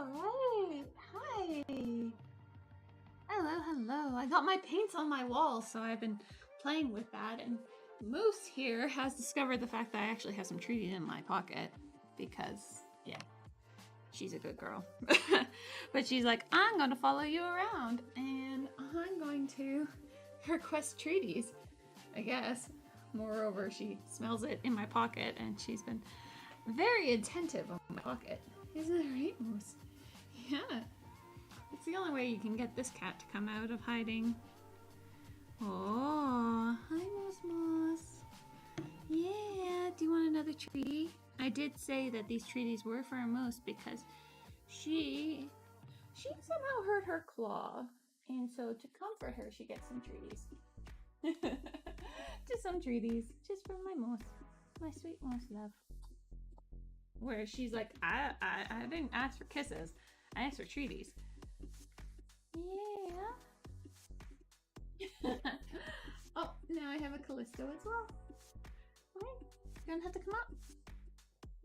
Alright, hi. Hello. I got my paints on my wall, so I've been playing with that, and Moose here has discovered the fact that I actually have some treaties in my pocket because, yeah, she's a good girl. But she's like, I'm going to follow you around, and I'm going to request treaties, I guess. Moreover, she smells it in my pocket, and she's been very attentive on my pocket. Isn't that right, Moose? Yeah. It's the only way you can get this cat to come out of hiding. Oh, hi, Moose. Yeah, do you want another treaty? I did say that these treaties were for a moose because she somehow hurt her claw. And so to comfort her, she gets some treaties. Just some treaties, just for my moose. My sweet moose love. Where she's like, I didn't ask for kisses. I asked for treaties. Yeah. Oh, now I have a Callisto as well. Alright, you're gonna have to come up.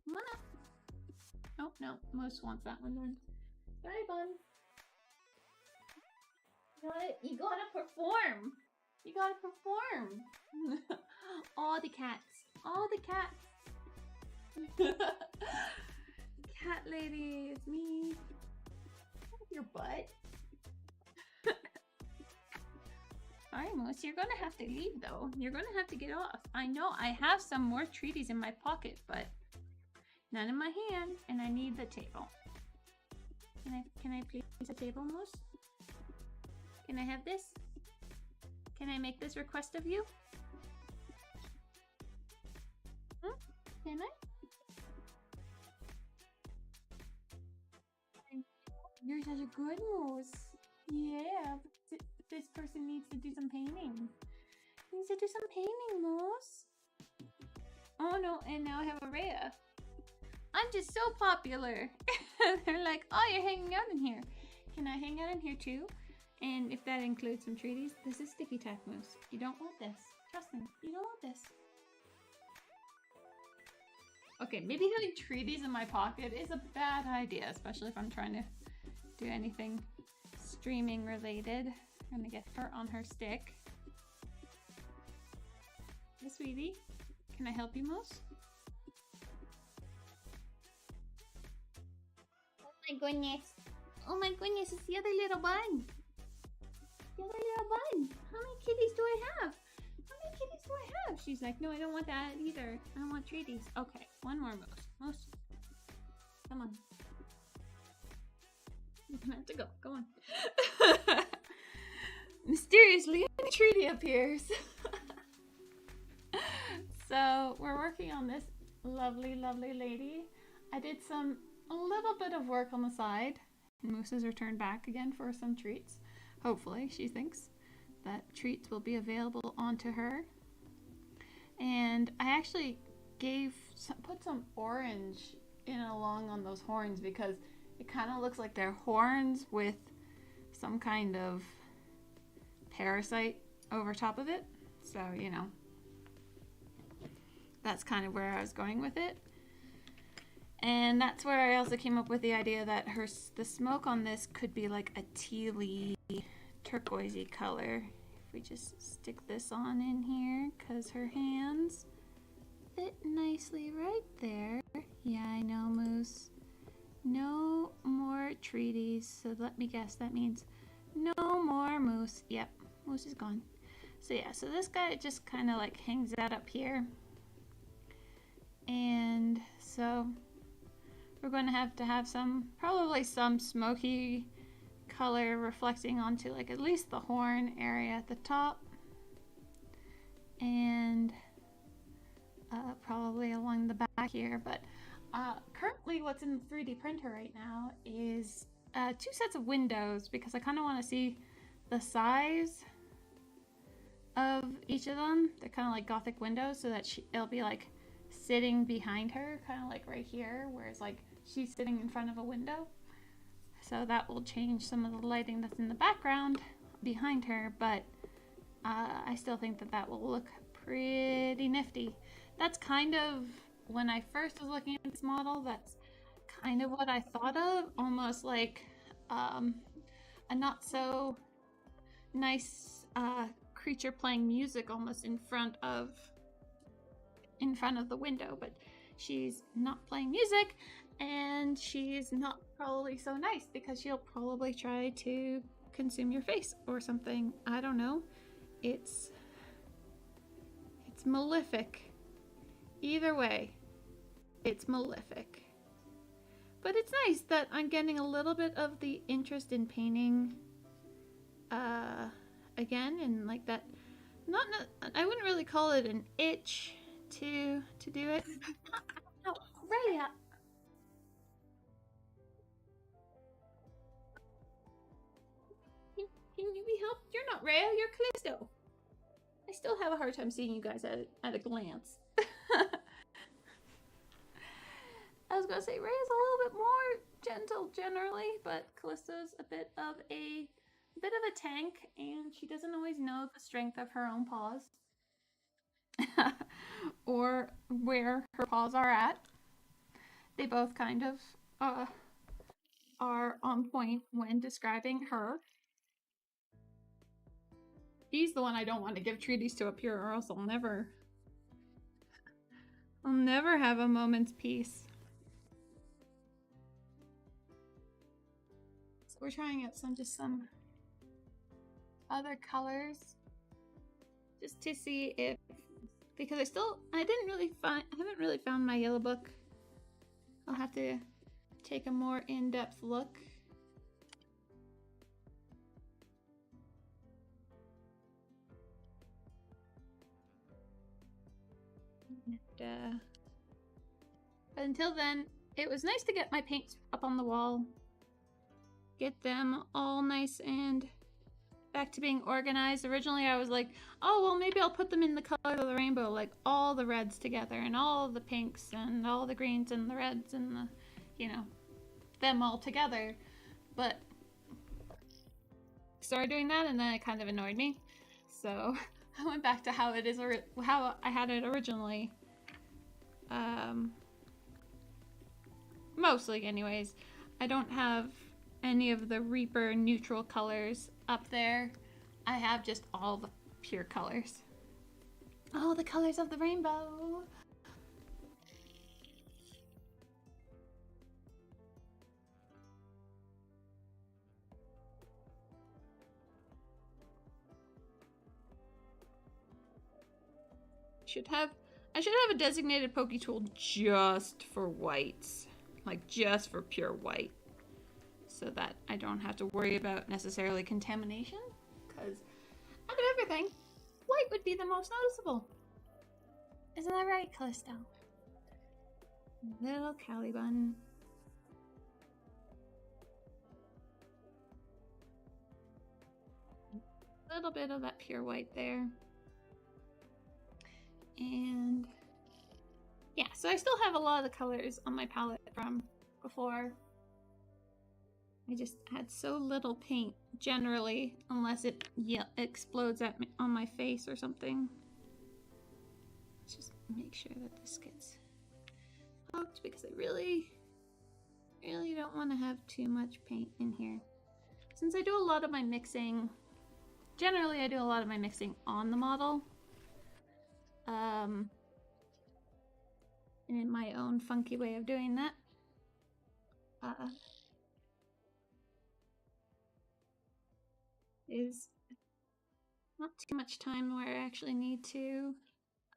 Come on up. Oh, no, Moose wants that one then. Sorry, bun. You gotta perform. You gotta perform. All the cats. Cat lady, it's me. Your butt. Sorry, Moose, you're gonna have to leave though. You're gonna have to get off. I know I have some more treaties in my pocket, but none in my hand, and I need the table. Can I please the table, Moose? Can I have this? Can I make this request of you? Can I? You're such a good moose. Yeah, but this person needs to do some painting. Needs to do some painting, Moose. Oh no, and now I have Araya. I'm just so popular. They're like, oh, you're hanging out in here. Can I hang out in here too? And if that includes some treaties, this is sticky tack, Moose. You don't want this. Trust me, you don't want this. Okay, maybe having treaties in my pocket is a bad idea, especially if I'm trying to do anything streaming related. I'm gonna get her on her stick. Hey, sweetie. Can I help you, Moose? Oh my goodness, it's the other little bun. The other little bun. How many kitties do I have? She's like, no, I don't want that either. I don't want treaties. Okay, one more, Moose. Come on. You're gonna have to go. Go on. Mysteriously, a treaty appears. So we're working on this lovely lady. I did a little bit of work on the side. Moose has returned back again for some treats. Hopefully, she thinks that treats will be available onto her. And I actually put some orange in along on those horns because it kind of looks like they're horns with some kind of parasite over top of it. So, you know, that's kind of where I was going with it. And that's where I also came up with the idea that the smoke on this could be like a tealy, turquoisey color. If we just stick this on in here, because her hands fit nicely right there. Yeah, I know, Moose. No more treaties. So let me guess, that means no more Moose. Yep, Moose is gone. So yeah, so this guy just kind of like hangs out up here. And so we're going to have probably some smoky color reflecting onto like at least the horn area at the top, and probably along the back here. But currently what's in the 3D printer right now is 2 sets of windows, because I kind of want to see the size of each of them. They're kind of like Gothic windows, so that it'll be like sitting behind her, kind of like right here, whereas like she's sitting in front of a window. So that will change some of the lighting that's in the background behind her, but I still think that will look pretty nifty. That's kind of, when I first was looking at this model, that's kind of what I thought of, almost like a not so nice creature playing music almost in front of the window, but she's not playing music, and she's not probably so nice because she'll probably try to consume your face or something. I don't know. It's malefic. Either way, it's malefic. But it's nice that I'm getting a little bit of the interest in painting again, and like that. I wouldn't really call it an itch to do it. Oh, Rhea. Can you be helped? You're not Rhea, you're Callisto. I still have a hard time seeing you guys at a glance. I was gonna say Rhea's a little bit more gentle generally, but Callisto's a bit of a tank, and she doesn't always know the strength of her own paws. Or where her paws are at. They both kind of are on point when describing her. He's the one I don't want to give treaties to up here, or else I'll never have a moment's peace. So we're trying out some other colors just to see if, because I haven't really found my yellow book. I'll have to take a more in-depth look. And, but until then, it was nice to get my paints up on the wall, get them all nice and back to being organized. Originally I was like, oh well, maybe I'll put them in the color of the rainbow, like all the reds together and all the pinks and all the greens and the reds and the, you know, them all together. But I started doing that, and then it kind of annoyed me, so I went back to how I had it originally. Mostly anyways. I don't have any of the Reaper neutral colors up there. I have just all the pure colors. All the colors of the rainbow. I should have a designated poke tool just for whites. Like just for pure white. So that I don't have to worry about necessarily contamination. Because out of everything, white would be the most noticeable. Isn't that right, Callisto? Little Caliban. A little bit of that pure white there. And yeah, so I still have a lot of the colors on my palette from before. I just had so little paint generally, unless it explodes at me on my face or something. Let's just make sure that this gets poked, because I really don't want to have too much paint in here. Since I do a lot of my mixing, generally I do a lot of my mixing on the model. And in my own funky way of doing that. Is not too much time where I actually need to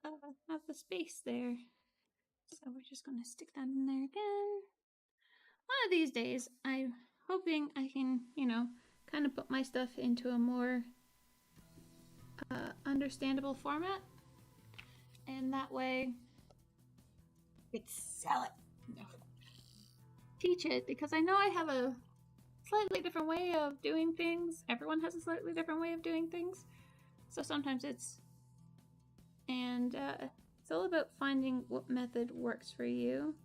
have the space there. So we're just going to stick that in there again. One of these days, I'm hoping I can, you know, kind of put my stuff into a more understandable format. And that way, it's sell it. No. Teach it, because I know I have a slightly different way of doing things. Everyone has a slightly different way of doing things. So sometimes it's all about finding what method works for you.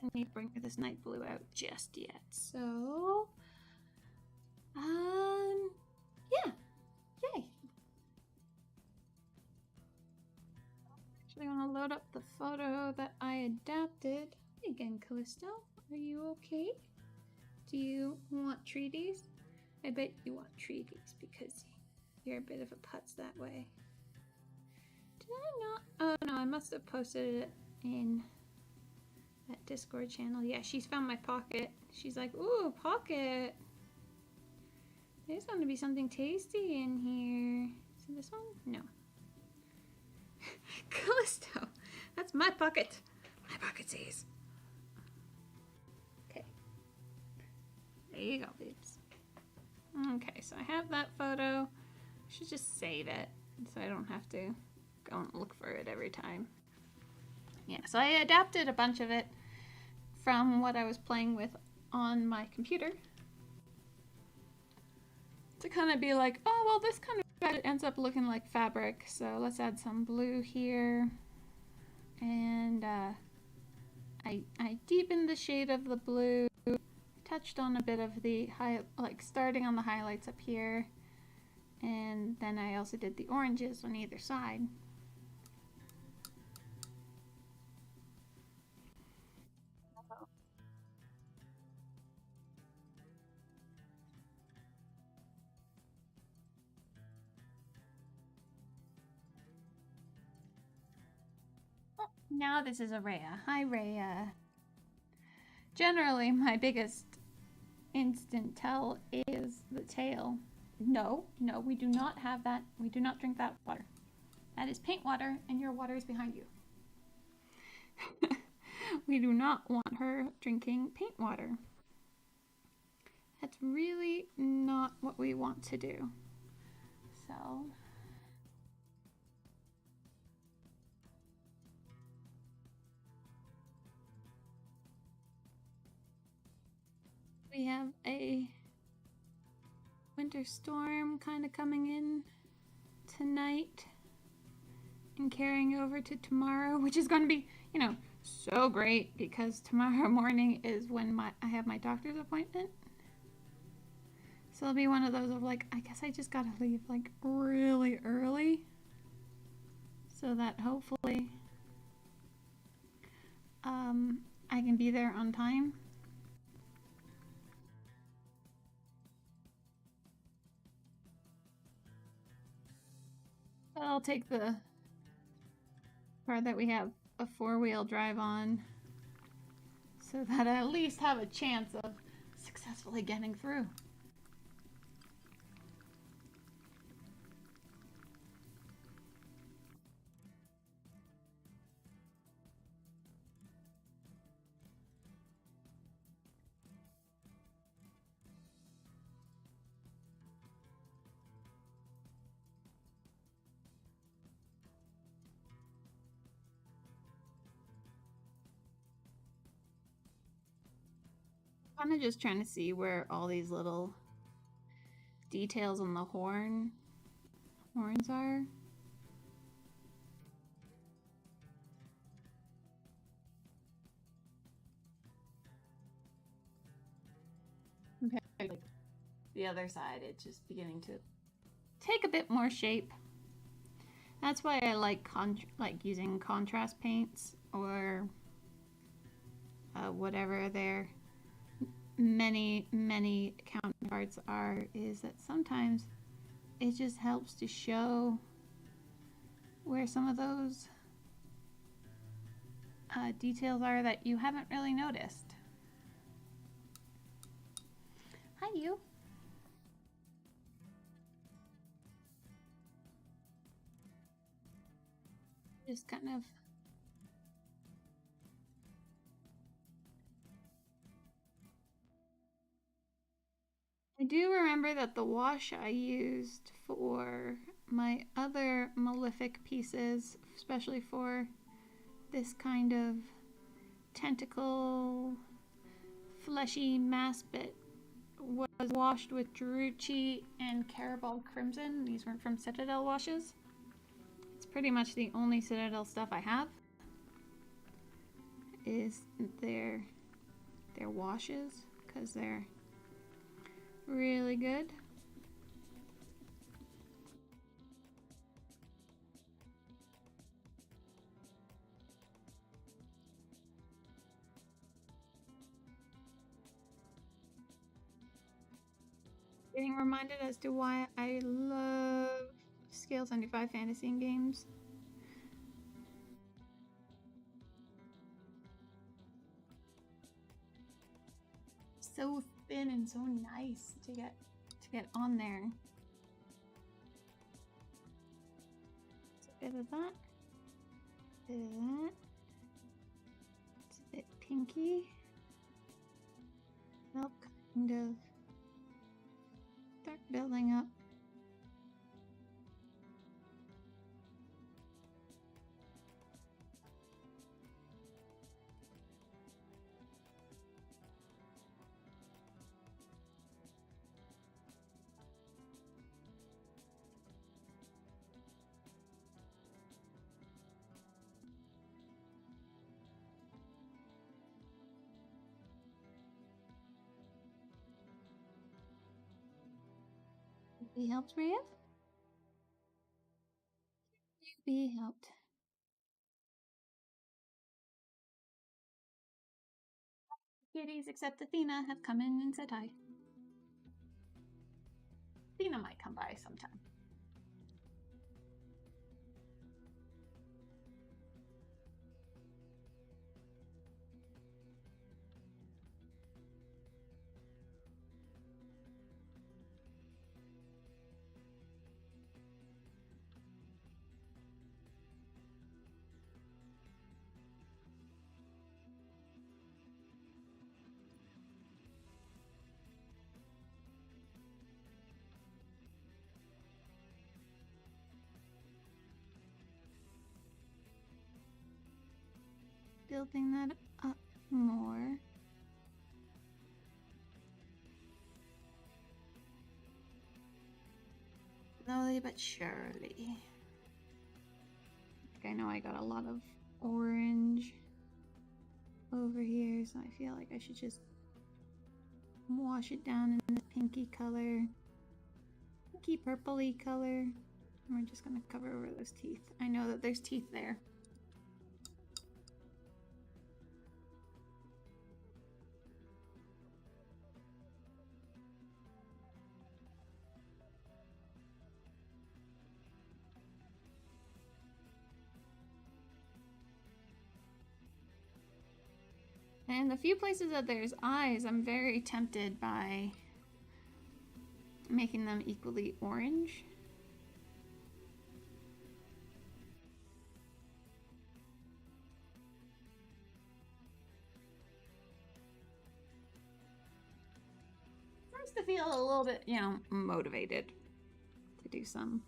I need to bring this night blue out just yet. So, yeah, yay. load up the photo that I adapted. Hey again, Callisto. Are you okay? Do you want treaties? I bet you want treaties because you're a bit of a putz that way. Did I not? Oh no, I must have posted it in that Discord channel. Yeah, she's found my pocket. She's like, ooh, pocket. There's going to be something tasty in here. Is it this one? No. Callisto. That's my pocket. My pocket says. Okay. There you go, babes. Okay, so I have that photo. I should just save it so I don't have to go and look for it every time. Yeah, so I adapted a bunch of it from what I was playing with on my computer to kind of be like, oh, well, this kind of ends up looking like fabric, so let's add some blue here. And I deepened the shade of the blue, touched on a bit of the starting on the highlights up here, and then I also did the oranges on either side. Now this is Araya. Hi, Raya. Generally, my biggest instant tell is the tail. No, we do not have that. We do not drink that water. That is paint water, and your water is behind you. We do not want her drinking paint water. That's really not what we want to do. So... we have a winter storm kind of coming in tonight and carrying over to tomorrow, which is going to be, you know, so great because tomorrow morning is when I have my doctor's appointment. So it'll be one of those of like, I guess I just gotta leave like really early so that hopefully I can be there on time. I'll take the car that we have a four-wheel drive on so that I at least have a chance of successfully getting through. I'm kind of just trying to see where all these little details on the horns are. Okay, like the other side, it's just beginning to take a bit more shape. That's why I like using contrast paints or whatever their many counterparts are, is that sometimes it just helps to show where some of those details are that you haven't really noticed. Hi, you. Just kind of I do remember that the wash I used for my other Malefic pieces, especially for this kind of tentacle fleshy mass bit, was washed with Druchii and Carabal Crimson. These weren't from Citadel washes. It's pretty much the only Citadel stuff I have is their washes, because they're really good. Getting reminded as to why I love Scale 75 fantasy in games. So thin and so nice to get on there. So a bit of that. Bit of that. It's a bit pinky. Help kind of start building up. Be helped, Maria? Be helped. Kitties except Athena have come in and said hi. Athena might come by sometime. Building that up more. Slowly but surely. I know I got a lot of orange over here, so I feel like I should just wash it down in this pinky color. Pinky purpley color. And we're just gonna cover over those teeth. I know that there's teeth there. And the few places that there's eyes, I'm very tempted by making them equally orange. Starts to feel a little bit, motivated to do some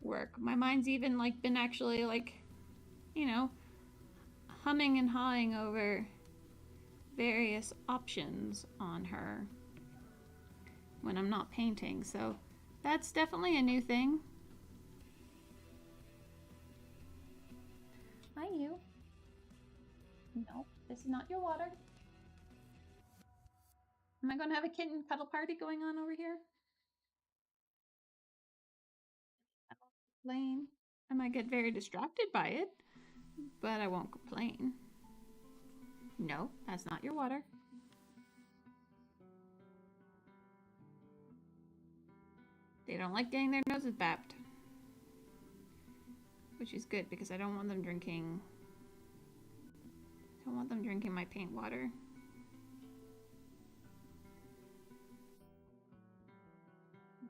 work. My mind's even been actually humming and hawing over various options on her when I'm not painting, so that's definitely a new thing. Hi, you. No, this is not your water. Am I going to have a kitten cuddle party going on over here? I won't complain. I might get very distracted by it, but I won't complain. No, that's not your water. They don't like getting their noses bapped. Which is good because I don't want them drinking my paint water.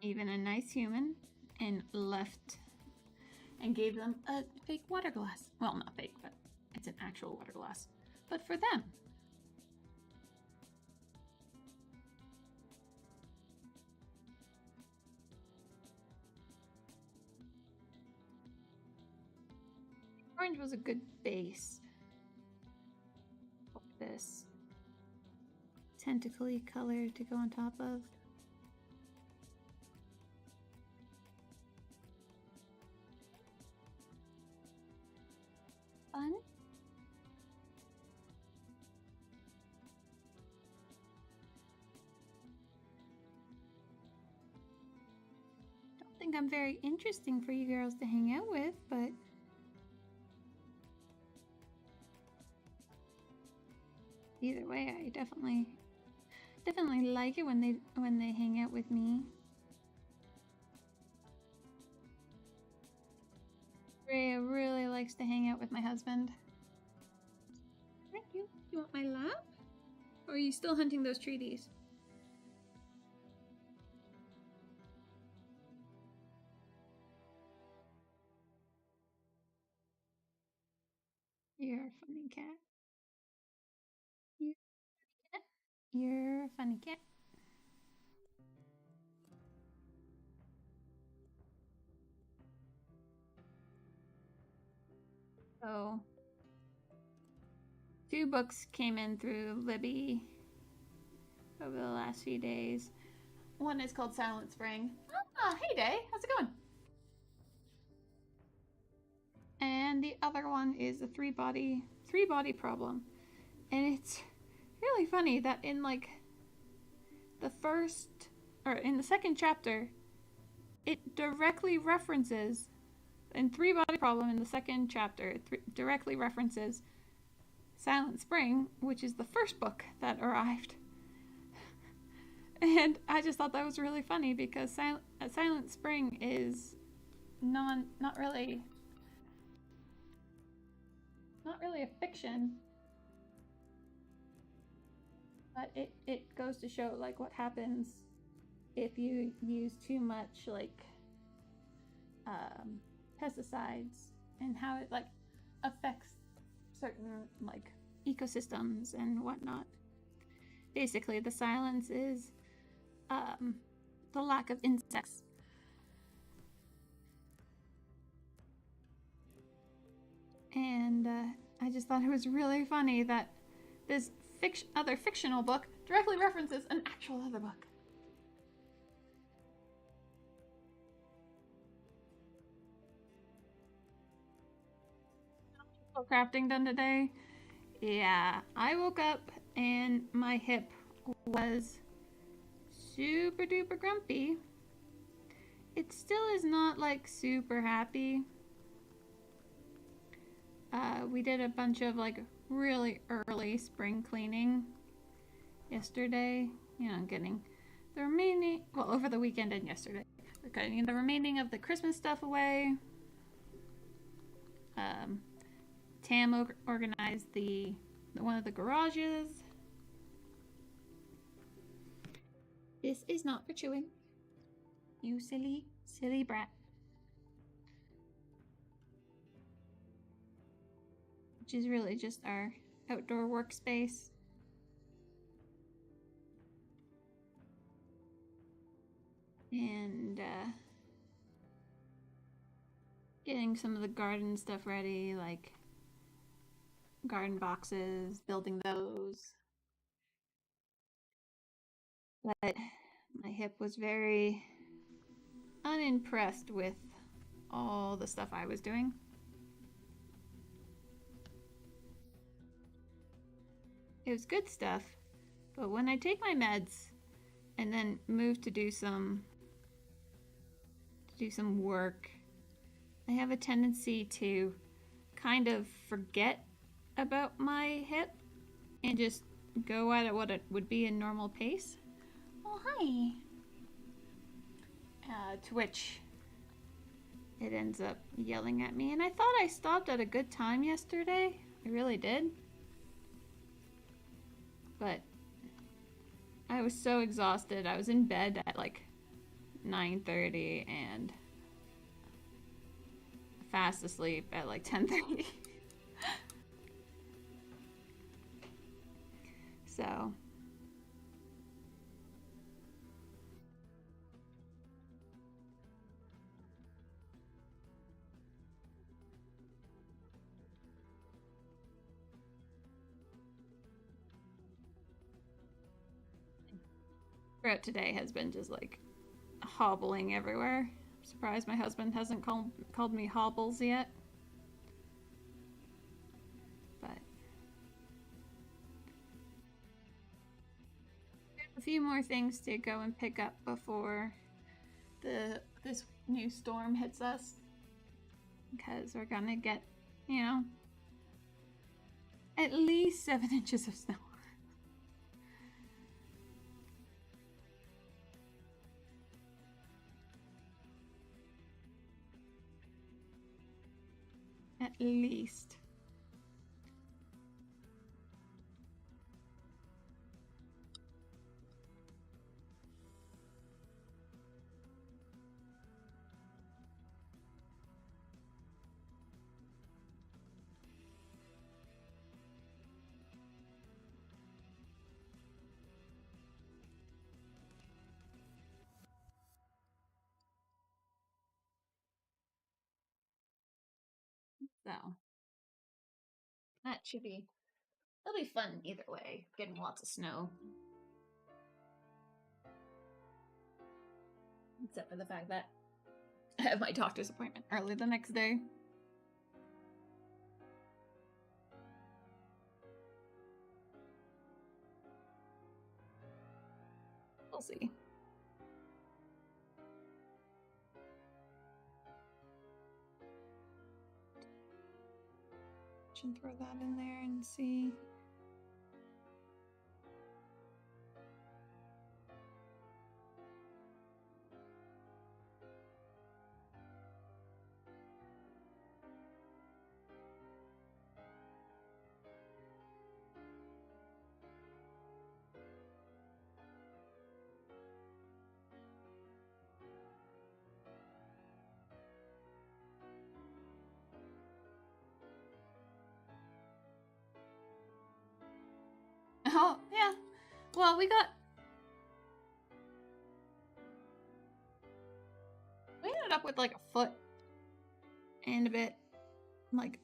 Even a nice human and left and gave them a fake water glass. Well, not fake, but it's an actual water glass. But for them. Orange was a good base. This tentacly color to go on top of. Fun. Don't think I'm very interesting for you girls to hang out with, but either way, I definitely like it when they hang out with me. likes to hang out with my husband. Thank you. You want my lap? Or are you still hunting those treaties? You're a funny cat. You're a funny cat. So, 2 books came in through Libby over the last few days. One is called Silent Spring. Ah, hey Day, how's it going? And the other one is a three body problem. And it's really funny that in like the first or in the second chapter, it directly references in three body problem in the second chapter directly references Silent Spring, which is the first book that arrived. And I just thought that was really funny because Silent Spring is not really a fiction, but it goes to show like what happens if you use too much like pesticides and how it like affects certain like ecosystems and whatnot. Basically, the silence is the lack of insects. And I just thought it was really funny that this other fictional book directly references an actual other book. Crafting done today? Yeah, I woke up and my hip was super duper grumpy. It still is not like super happy. We did a bunch of like really early spring cleaning yesterday. You know, getting the remaining, well, over the weekend and yesterday, getting the remaining of the Christmas stuff away. Tam organized the one of the garages. This is not for chewing. You silly, silly brat. Which is really just our outdoor workspace. And getting some of the garden stuff ready, like garden boxes, building those. But my hip was very unimpressed with all the stuff I was doing. It was good stuff, but when I take my meds and then move to do some work, I have a tendency to kind of forget about my hip and just go at it what it would be a normal pace. Oh, hi. To which it ends up yelling at me. And I thought I stopped at a good time yesterday. I really did. But I was so exhausted. I was in bed at like 9:30 and fast asleep at like 10:30. So throughout today has been just like hobbling everywhere. I'm surprised my husband hasn't called me hobbles yet. But a few more things to go and pick up before this new storm hits us. Because we're gonna get, you know, at least 7 inches of snow. At least. So that should be, it'll be fun either way, getting lots of snow. Except for the fact that I have my doctor's appointment early the next day. We'll see. Should throw that in there and see. Oh, yeah. Well, we ended up with like a foot and a bit like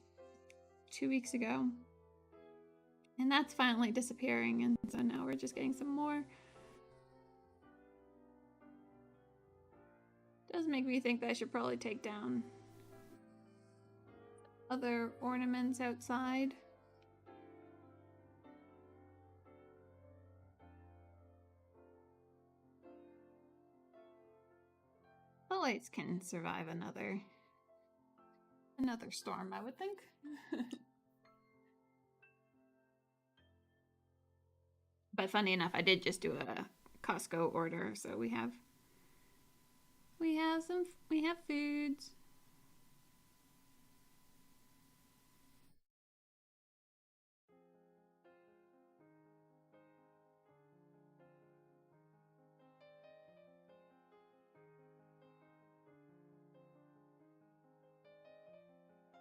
2 weeks ago. And that's finally disappearing, and so now we're just getting some more. Does make me think that I should probably take down other ornaments outside. The lights can survive another storm, I would think. But funny enough, I did just do a Costco order, so we have foods.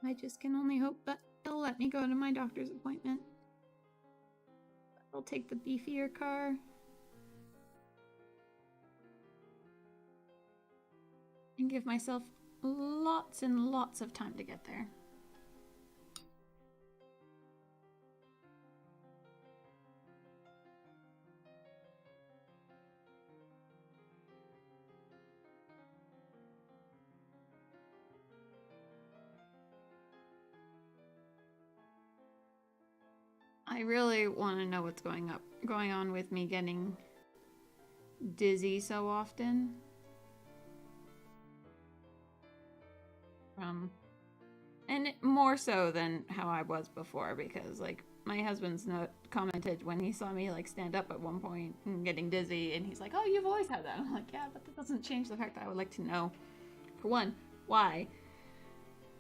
I just can only hope that they'll let me go to my doctor's appointment. I'll take the beefier car. And give myself lots and lots of time to get there. I really want to know what's going on with me getting dizzy so often. And more so than how I was before, because like my husband's commented when he saw me like stand up at one point and getting dizzy, and he's like, "Oh, you've always had that." I'm like, "Yeah, but that doesn't change the fact that I would like to know, for one, why."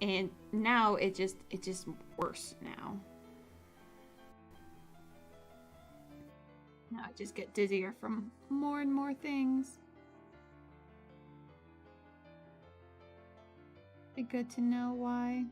And now it's just worse now. Now I just get dizzier from more and more things. Be good to know why.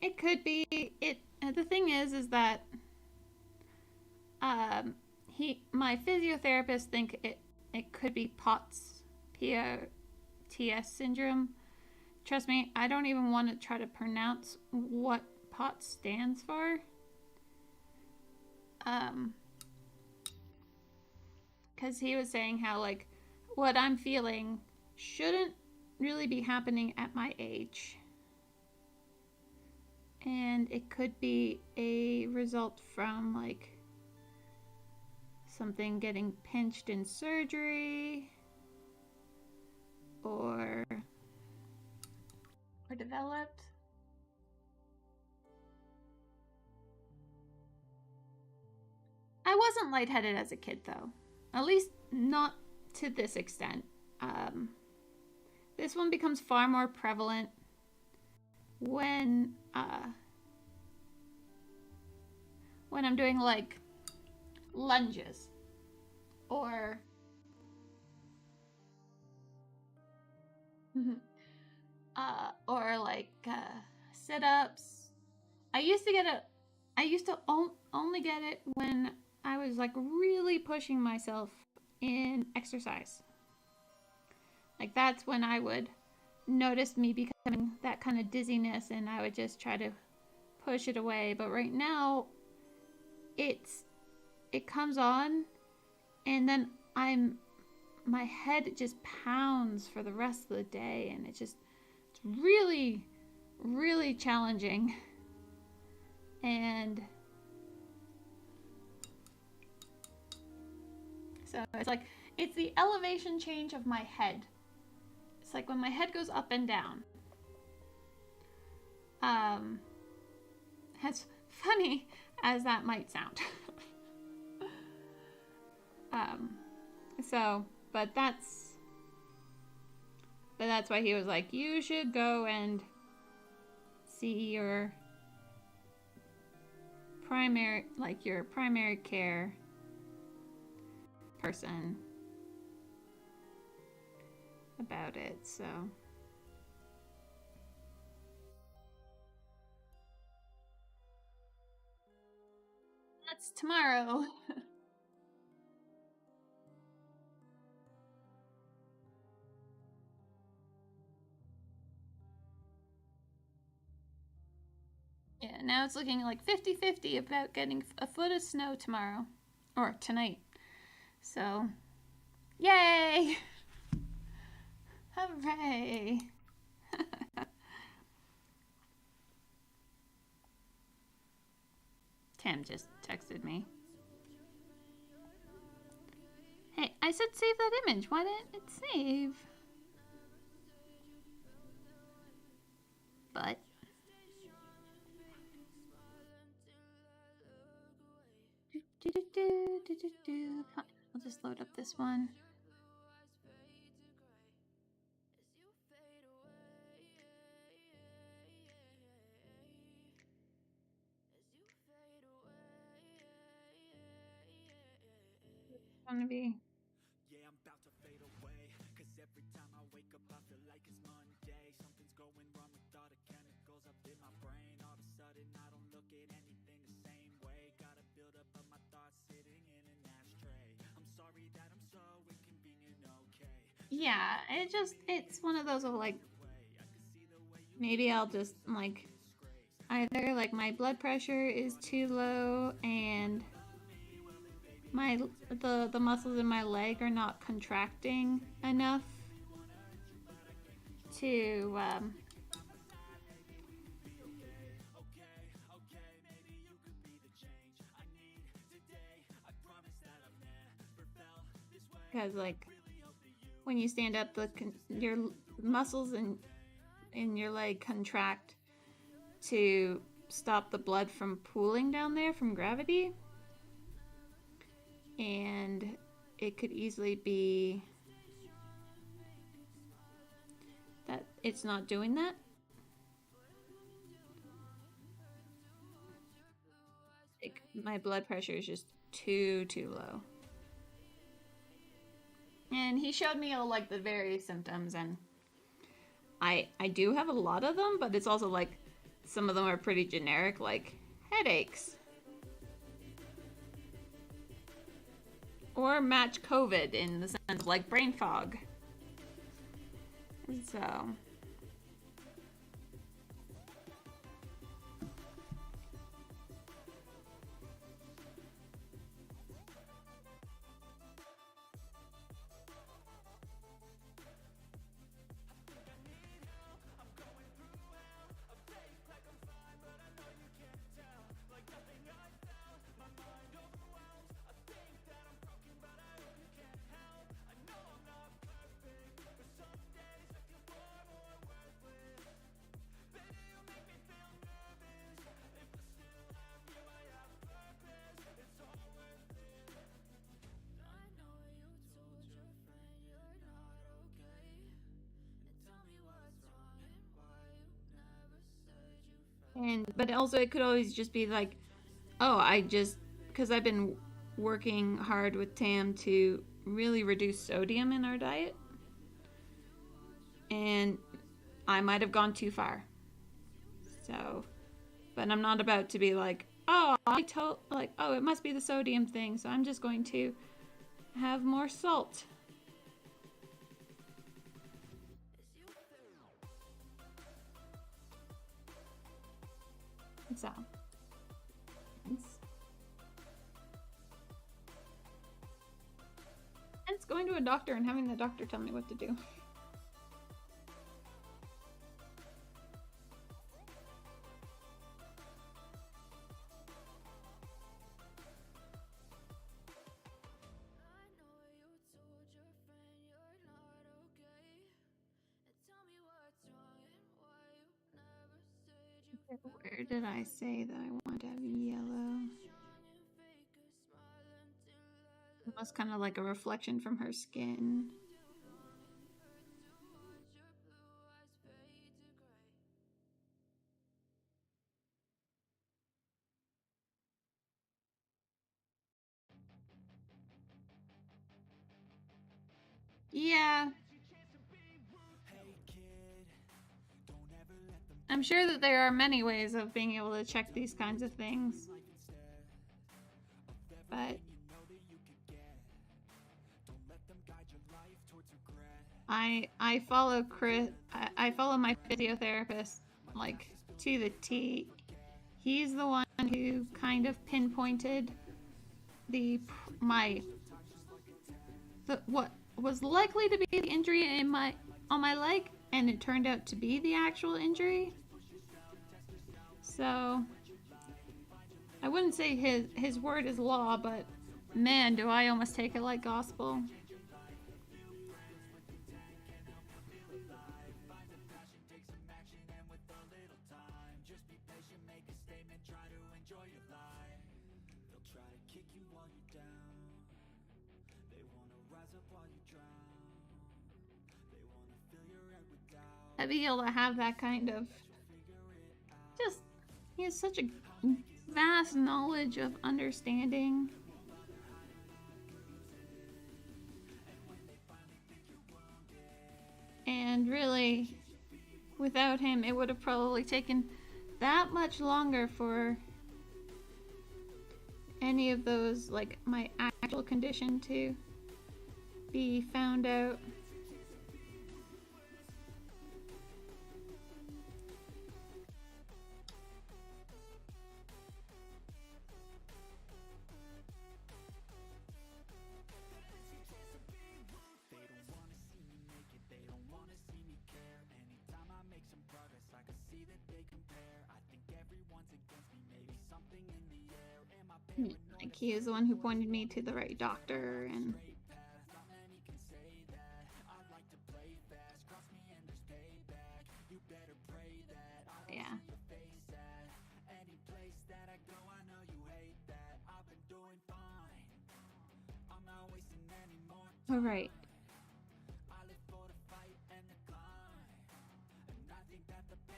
It could be. The thing is that my physiotherapist think it could be POTS, POTS syndrome. Trust me, I don't even want to try to pronounce what pot stands for. Because he was saying how, like, what I'm feeling shouldn't really be happening at my age. And it could be a result from, like, something getting pinched in surgery or developed. I wasn't lightheaded as a kid, though. At least not to this extent. This one becomes far more prevalent when I'm doing, like, lunges or sit-ups. I used to only get it when I was, like, really pushing myself in exercise. Like, that's when I would notice me becoming that kind of dizziness, and I would just try to push it away. But right now, it comes on, and then my head just pounds for the rest of the day, and it's really, really challenging. And so it's like, it's the elevation change of my head. It's like when my head goes up and down. As funny as that might sound. But that's why he was like, you should go and see your primary care person about it. So that's tomorrow. Yeah, now it's looking like 50-50 about getting a foot of snow tomorrow. Or tonight. So, yay! Hooray! Tam just texted me. Hey, I said save that image. Why didn't it save? But I'll just load up this one. It's gonna be. Yeah, I'm about to fade away. Cause every time I wake up, I feel like it's Monday. Something's going wrong with all the chemicals up in my brain. All of a sudden, I don't look at anything the same way. Gotta build up of my thoughts sitting in an ashtray. I'm sorry that I'm so inconvenient, okay? Yeah, it's one of those of, like, maybe I'll just, like, either, like, my blood pressure is too low and the muscles in my leg are not contracting enough to because, like, when you stand up, your muscles in your leg contract to stop the blood from pooling down there from gravity. And it could easily be that it's not doing that. Like, my blood pressure is just too low. And he showed me all, like, the various symptoms, and I do have a lot of them, but it's also like some of them are pretty generic, like headaches. Or match COVID in the sense of, like, brain fog. So But also it could always just be like, oh, because I've been working hard with Tam to really reduce sodium in our diet, and I might have gone too far. So, but I'm not about to be like, oh, oh, it must be the sodium thing, so I'm just going to have more salt. So, it's going to a doctor and having the doctor tell me what to do. Where did I say that I want to have yellow? Almost kind of like a reflection from her skin. Yeah. I'm sure that there are many ways of being able to check these kinds of things. But I follow Chris. I follow my physiotherapist like to the T. He's the one who kind of pinpointed what was likely to be the injury on my leg, and it turned out to be the actual injury. So I wouldn't say his word is law, but man, do I almost take it like gospel. To be able to have that kind of he has such a vast knowledge of understanding. And really, without him, it would have probably taken that much longer for any of those, like my actual condition, to be found out. Like he is the one who pointed me to the right doctor, and yeah. All right.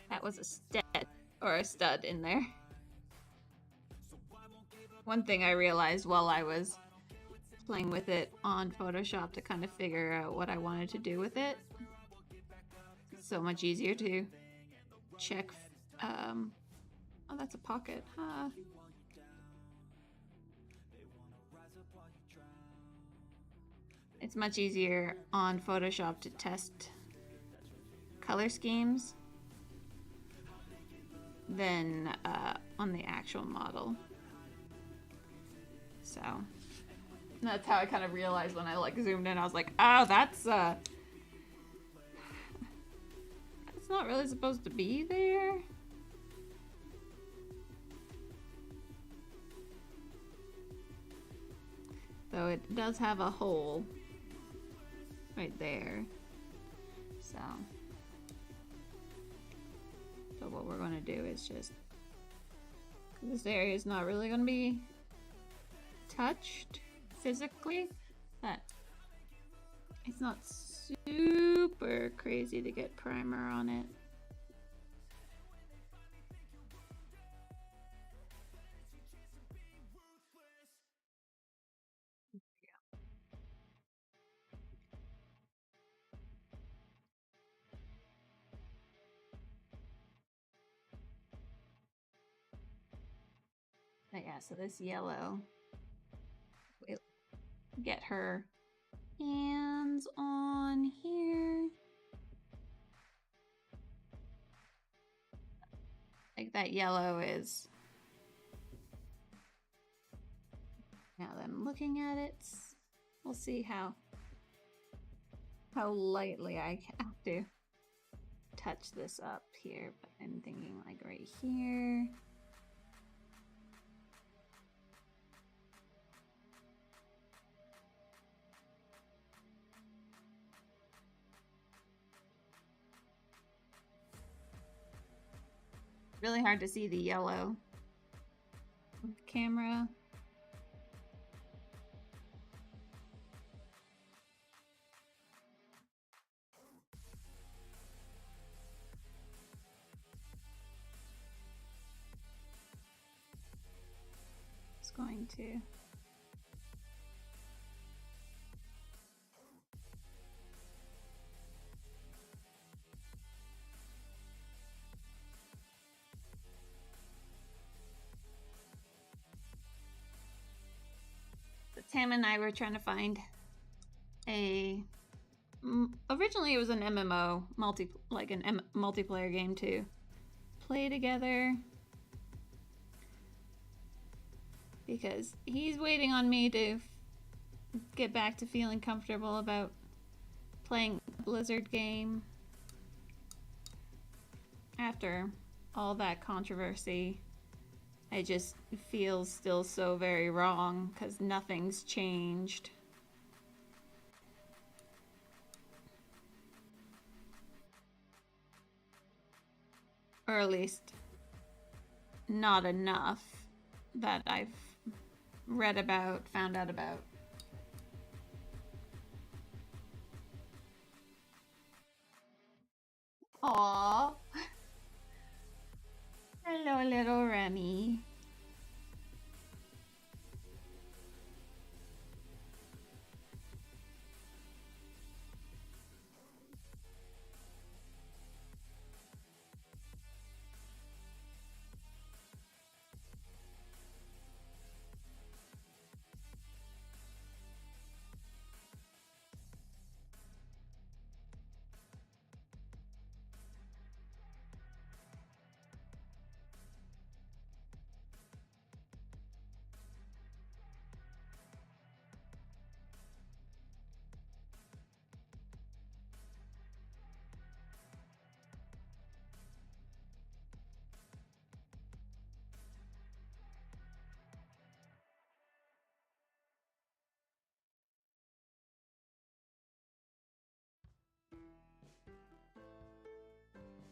That was a stud in there. One thing I realized while I was playing with it on Photoshop to kind of figure out what I wanted to do with it, it's so much easier to check. Oh, that's a pocket. Huh. It's much easier on Photoshop to test color schemes than on the actual model. So that's how I kind of realized when I like zoomed in. I was like, oh, that's not really supposed to be there. Though it does have a hole right there. So what we're going to do is just, this area is not really going to be touched physically, but it's not super crazy to get primer on it. Yeah, so this yellow, we'll get her hands on here. Like that yellow is... Now that I'm looking at it, we'll see how lightly I have to touch this up here, but I'm thinking like right here. Really hard to see the yellow with the camera. It's going to... Tam and I were trying to find a... Originally it was an MMO, multiplayer game to play together. Because he's waiting on me to get back to feeling comfortable about playing a Blizzard game. After all that controversy, I just feel still so very wrong because nothing's changed. Or at least not enough that I've read about, found out about. Aww. Hello, little Remy.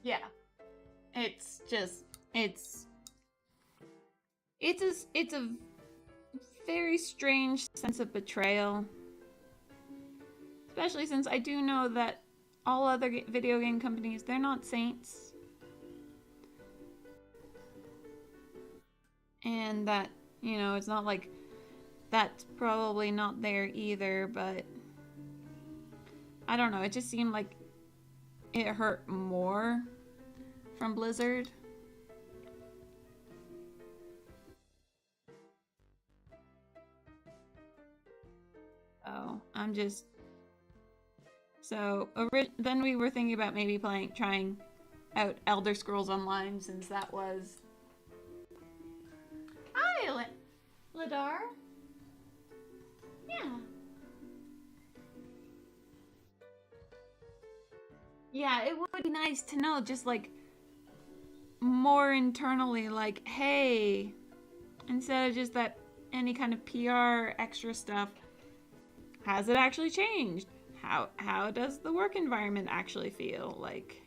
Yeah, it's just it's a very strange sense of betrayal, especially since I do know that all other video game companies, they're not saints, and that, you know, it's not like that's probably not there either, but I don't know, it just seemed like it hurt more from Blizzard. Oh, I'm just... So, then we were thinking about maybe trying out Elder Scrolls Online, since that was... Hi, Ladar. Yeah. Yeah, it would be nice to know, just like, more internally, like, hey, instead of just that any kind of PR extra stuff, has it actually changed? How does the work environment actually feel? Like,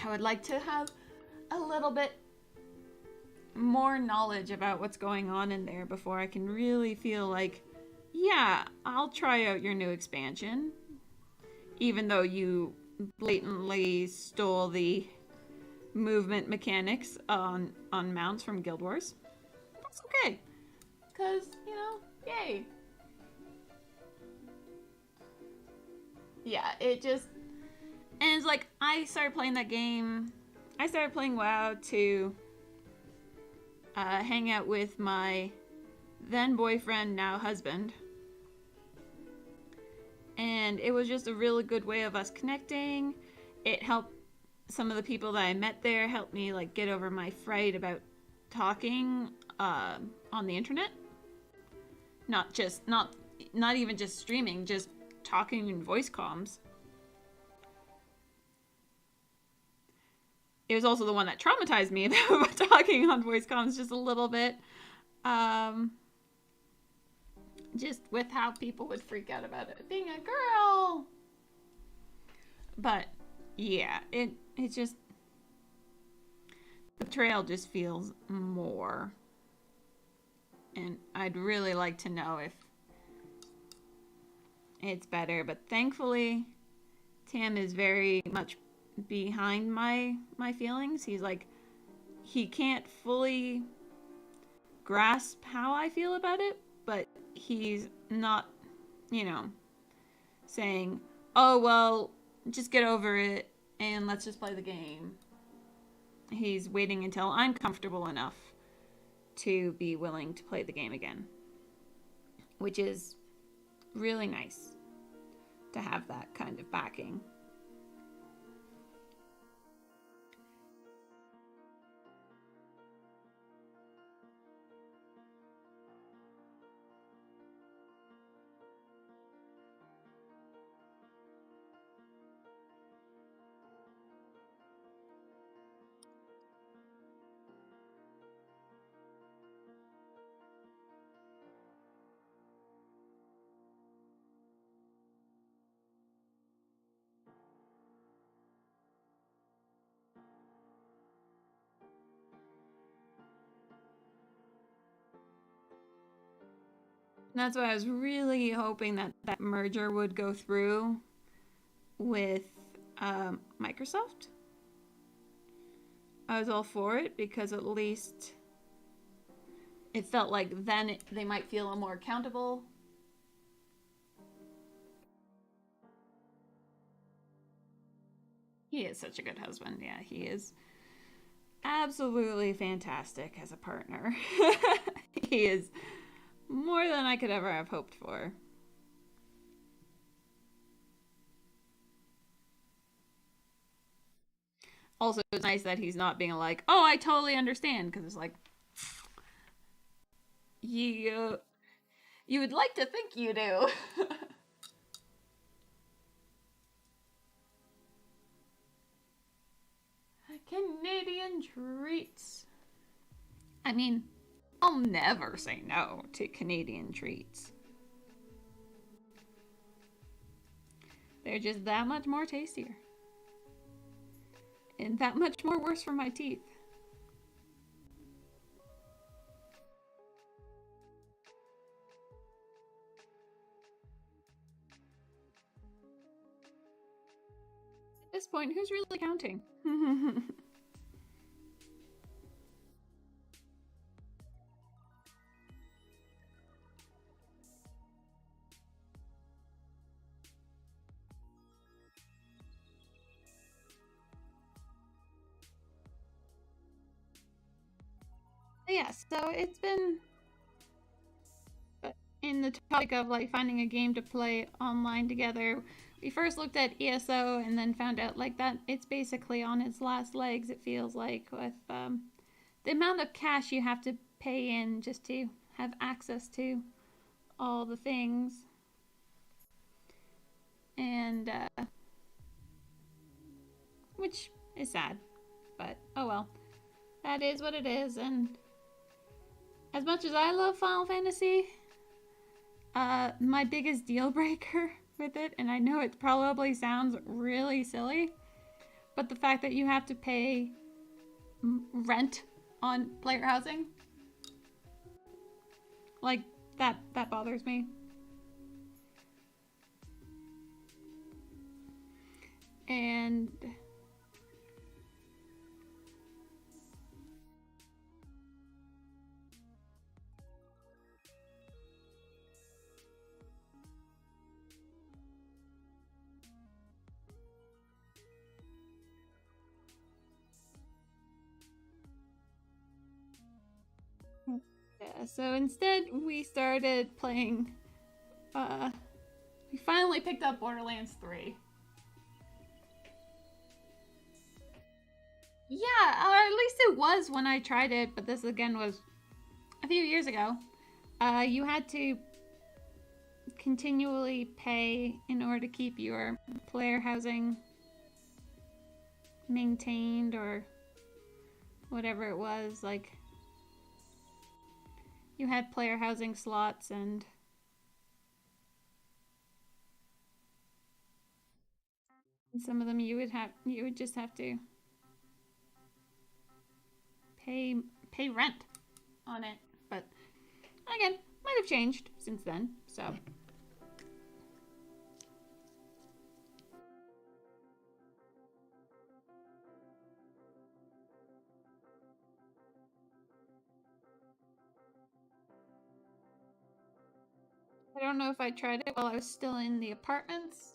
I would like to have a little bit more knowledge about what's going on in there before I can really feel like, yeah, I'll try out your new expansion. Even though you blatantly stole the movement mechanics on mounts from Guild Wars. That's okay. Because, you know, yay. Yeah, it just... And it's like, I started playing that game... I started playing WoW to hang out with my then boyfriend, now husband. And it was just a really good way of us connecting. It helped some of the people that I met there help me like get over my fright about talking on the internet. Not even just streaming, just talking in voice comms. It was also the one that traumatized me about talking on voice comms just a little bit. Just with how people would freak out about it being a girl. But yeah, it's just, the betrayal just feels more. And I'd really like to know if it's better. But thankfully, Tim is very much behind my feelings. He's like, he can't fully grasp how I feel about it, but he's not, saying, oh, well, just get over it and let's just play the game. He's waiting until I'm comfortable enough to be willing to play the game again, which is really nice to have that kind of backing. That's why I was really hoping that that merger would go through with Microsoft. I was all for it because at least it felt like then they might feel a little more accountable. He is such a good husband. Yeah, he is absolutely fantastic as a partner. He is more than I could ever have hoped for. Also, it's nice that he's not being like, "Oh, I totally understand," because it's like, you you would like to think you do. Canadian treats. I mean, I'll never say no to Canadian treats. They're just that much more tastier. And that much more worse for my teeth. At this point, who's really counting? Yeah, so it's been in the topic of like finding a game to play online together. We first looked at ESO and then found out like that it's basically on its last legs, it feels like, with the amount of cash you have to pay in just to have access to all the things. And which is sad, but oh well, that is what it is. And as much as I love Final Fantasy, my biggest deal breaker with it, and I know it probably sounds really silly, but the fact that you have to pay rent on player housing, like that bothers me. And Yeah, so instead we started playing, we finally picked up Borderlands 3. Yeah, or at least it was when I tried it, but this again was a few years ago. You had to continually pay in order to keep your player housing maintained or whatever it was. Like, you had player housing slots, and some of them you would just have to pay pay rent on it. But again, might have changed since then. So I don't know if I tried it while I was still in the apartments.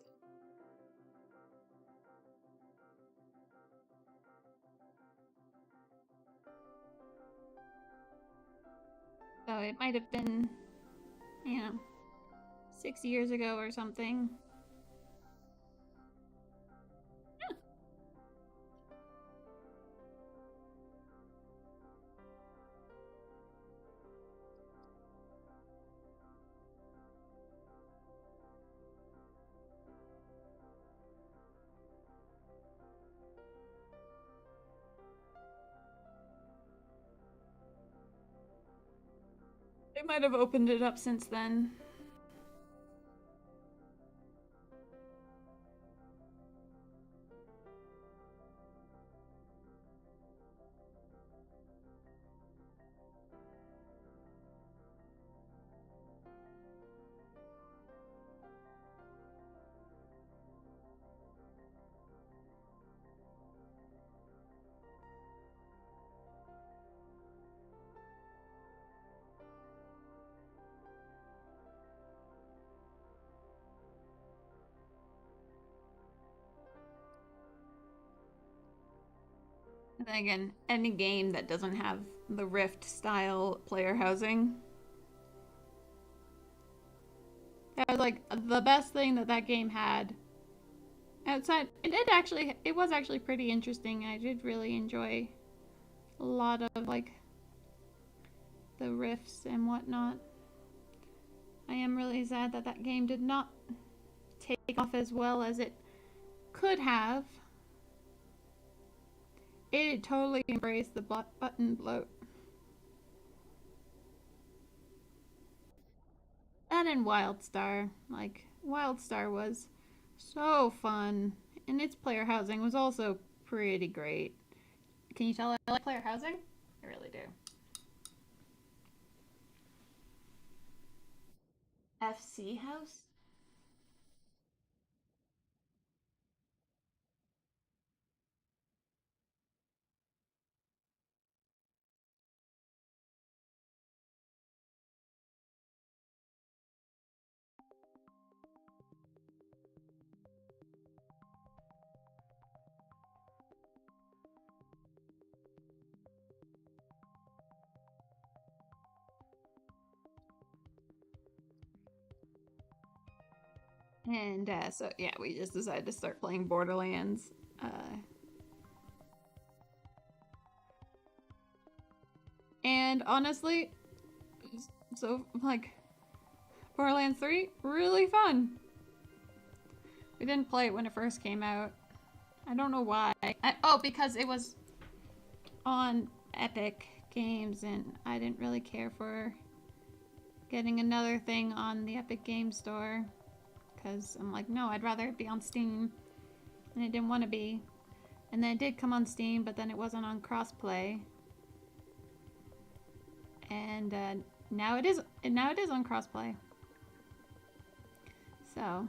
So it might have been, you know, 6 years ago or something. Yeah. They might have opened it up since then. And then again, any game that doesn't have the Rift style player housing, that was like the best thing that that game had. Outside, it was actually pretty interesting. I did really enjoy a lot of like the rifts and whatnot. I am really sad that that game did not take off as well as it could have. It totally embraced the button bloat. That and Wildstar. Like, Wildstar was so fun. And its player housing was also pretty great. Can you tell I like player housing? I really do. FC House? And so, yeah, we just decided to start playing Borderlands. And honestly, so, like, Borderlands 3, really fun. We didn't play it when it first came out. I don't know why. Oh, because it was on Epic Games, and I didn't really care for getting another thing on the Epic Game Store. Because I'm like, no, I'd rather it be on Steam. And it didn't want to be. And then it did come on Steam, but then it wasn't on crossplay. And now it is. Now it is on crossplay. So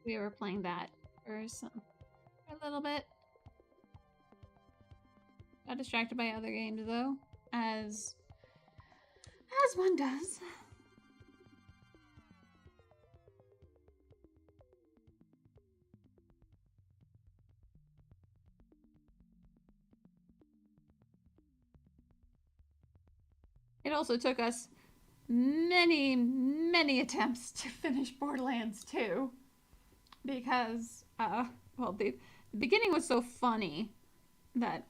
we were playing that or some. for a little bit. Got distracted by other games though, as one does. It also took us many attempts to finish Borderlands 2 because well, the beginning was so funny that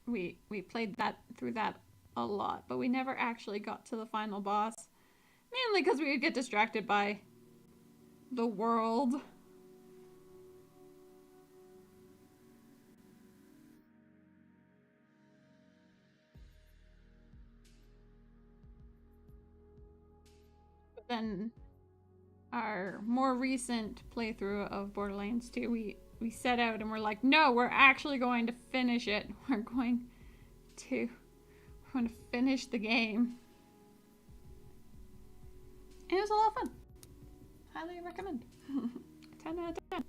we played that through that a lot, but we never actually got to the final boss, mainly because we would get distracted by the world. But then our more recent playthrough of Borderlands 2, we set out and we're like, no, we're actually going to finish it. We're going to finish the game. And it was a lot of fun. Highly recommend. 10 out of 10.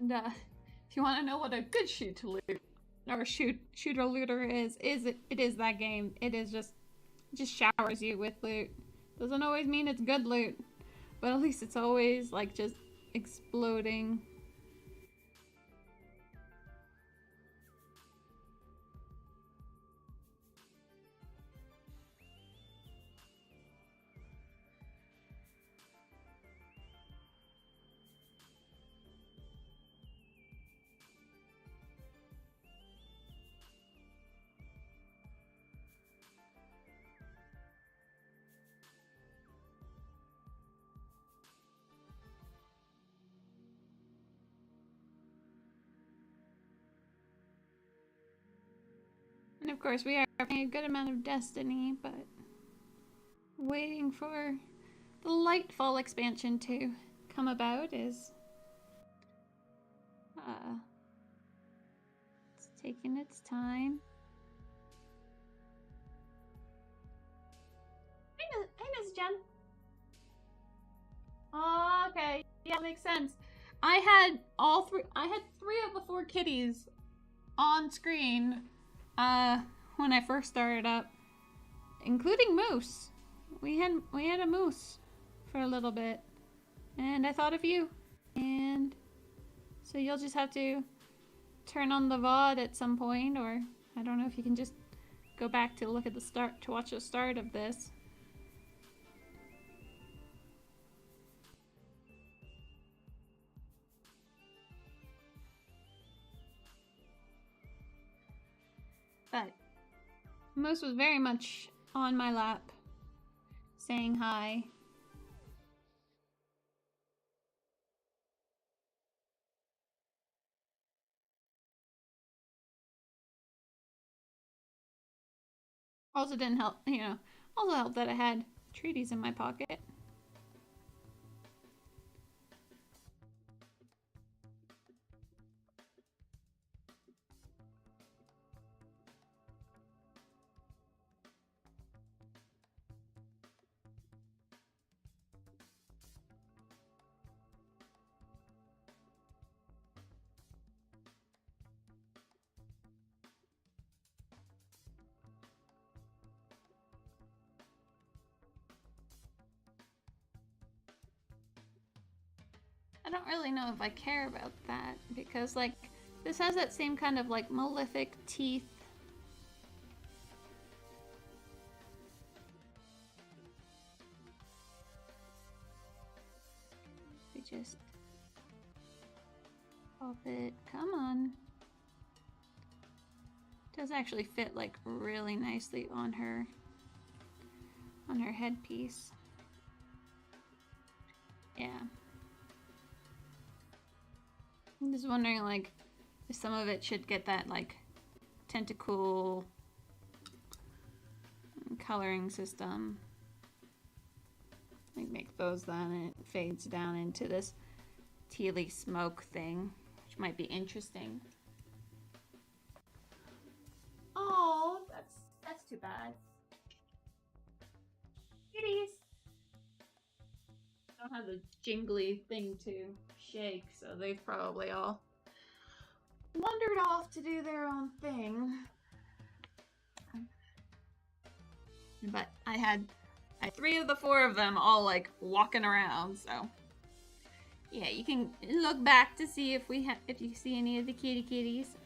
And if you want to know what a good shooter looter is it is that game. It is just showers you with loot. Doesn't always mean it's good loot, but at least it's always like just exploding. And of course, we are playing a good amount of Destiny, but waiting for the Lightfall expansion to come about is it's taking its time. Hey, Miss Jen. Oh, okay, yeah, makes sense. I had three of the four kitties on screen when I first started up, including Moose. We had a moose for a little bit, and I thought of you, and so you'll just have to turn on the VOD at some point, or I don't know if you can just go back to look at the start to watch the start of this. But Moose was very much on my lap, saying hi. Also didn't help, also helped that I had treaties in my pocket. I don't really know if I care about that, because, like, this has that same kind of, like, malefic teeth. We just pop it. Come on. It does actually fit, like, really nicely on her headpiece. Yeah. I'm just wondering, like, if some of it should get that, like, tentacle coloring system. Like, make those then, and it fades down into this tealy smoke thing. which might be interesting. Oh, that's too bad. Kitties don't have the jingly thing to shake, so they've probably all wandered off to do their own thing. But I had 3 of the 4 of them all like walking around, so yeah, you can look back to see if you see any of the kitties.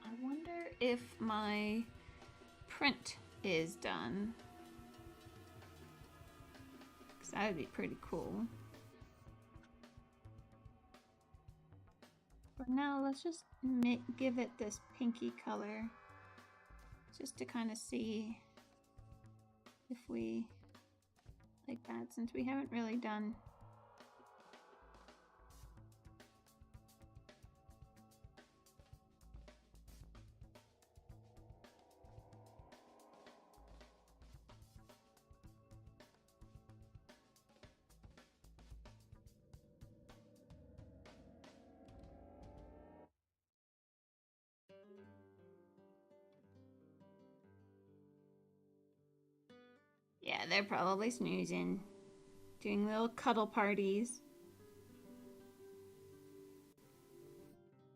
I wonder if my print is done. Because that would be pretty cool. But now let's just give it this pinky color. Just to kind of see if we like that, since we haven't really done yeah, they're probably snoozing, doing little cuddle parties.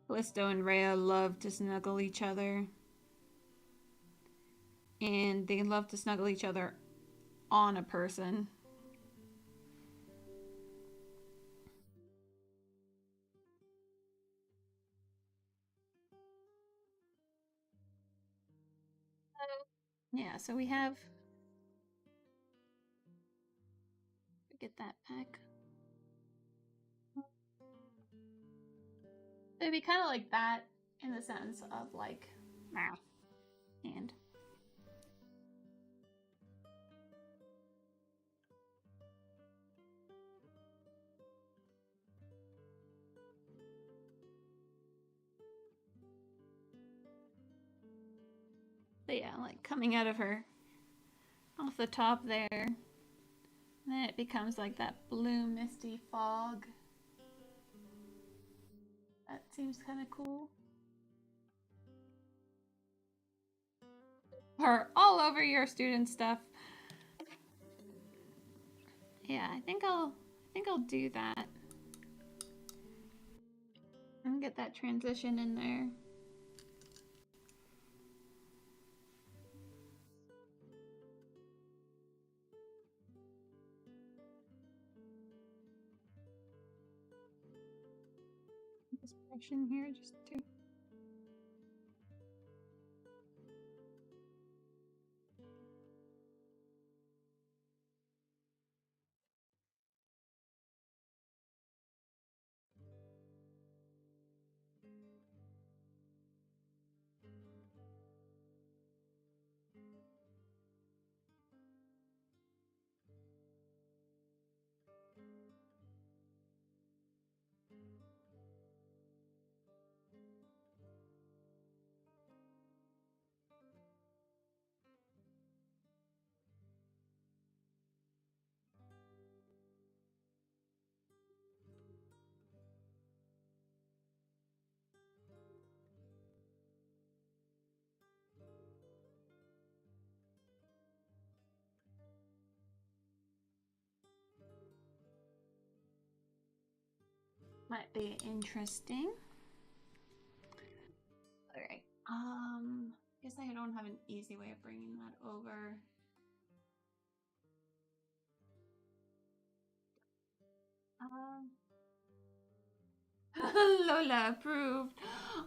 Callisto and Rhea love to snuggle each other. And they love to snuggle each other on a person. Yeah, so we have... Get that pack. It'd be kind of like that in the sense of like mouth and but yeah, like coming out of her off the top there. And then it becomes like that blue misty fog. That seems kind of cool. Or all over your student stuff. Yeah, I think I'll do that. And get that transition in there. This brush in here just to... Might be interesting. Alright. Guess I don't have an easy way of bringing that over. Lola approved.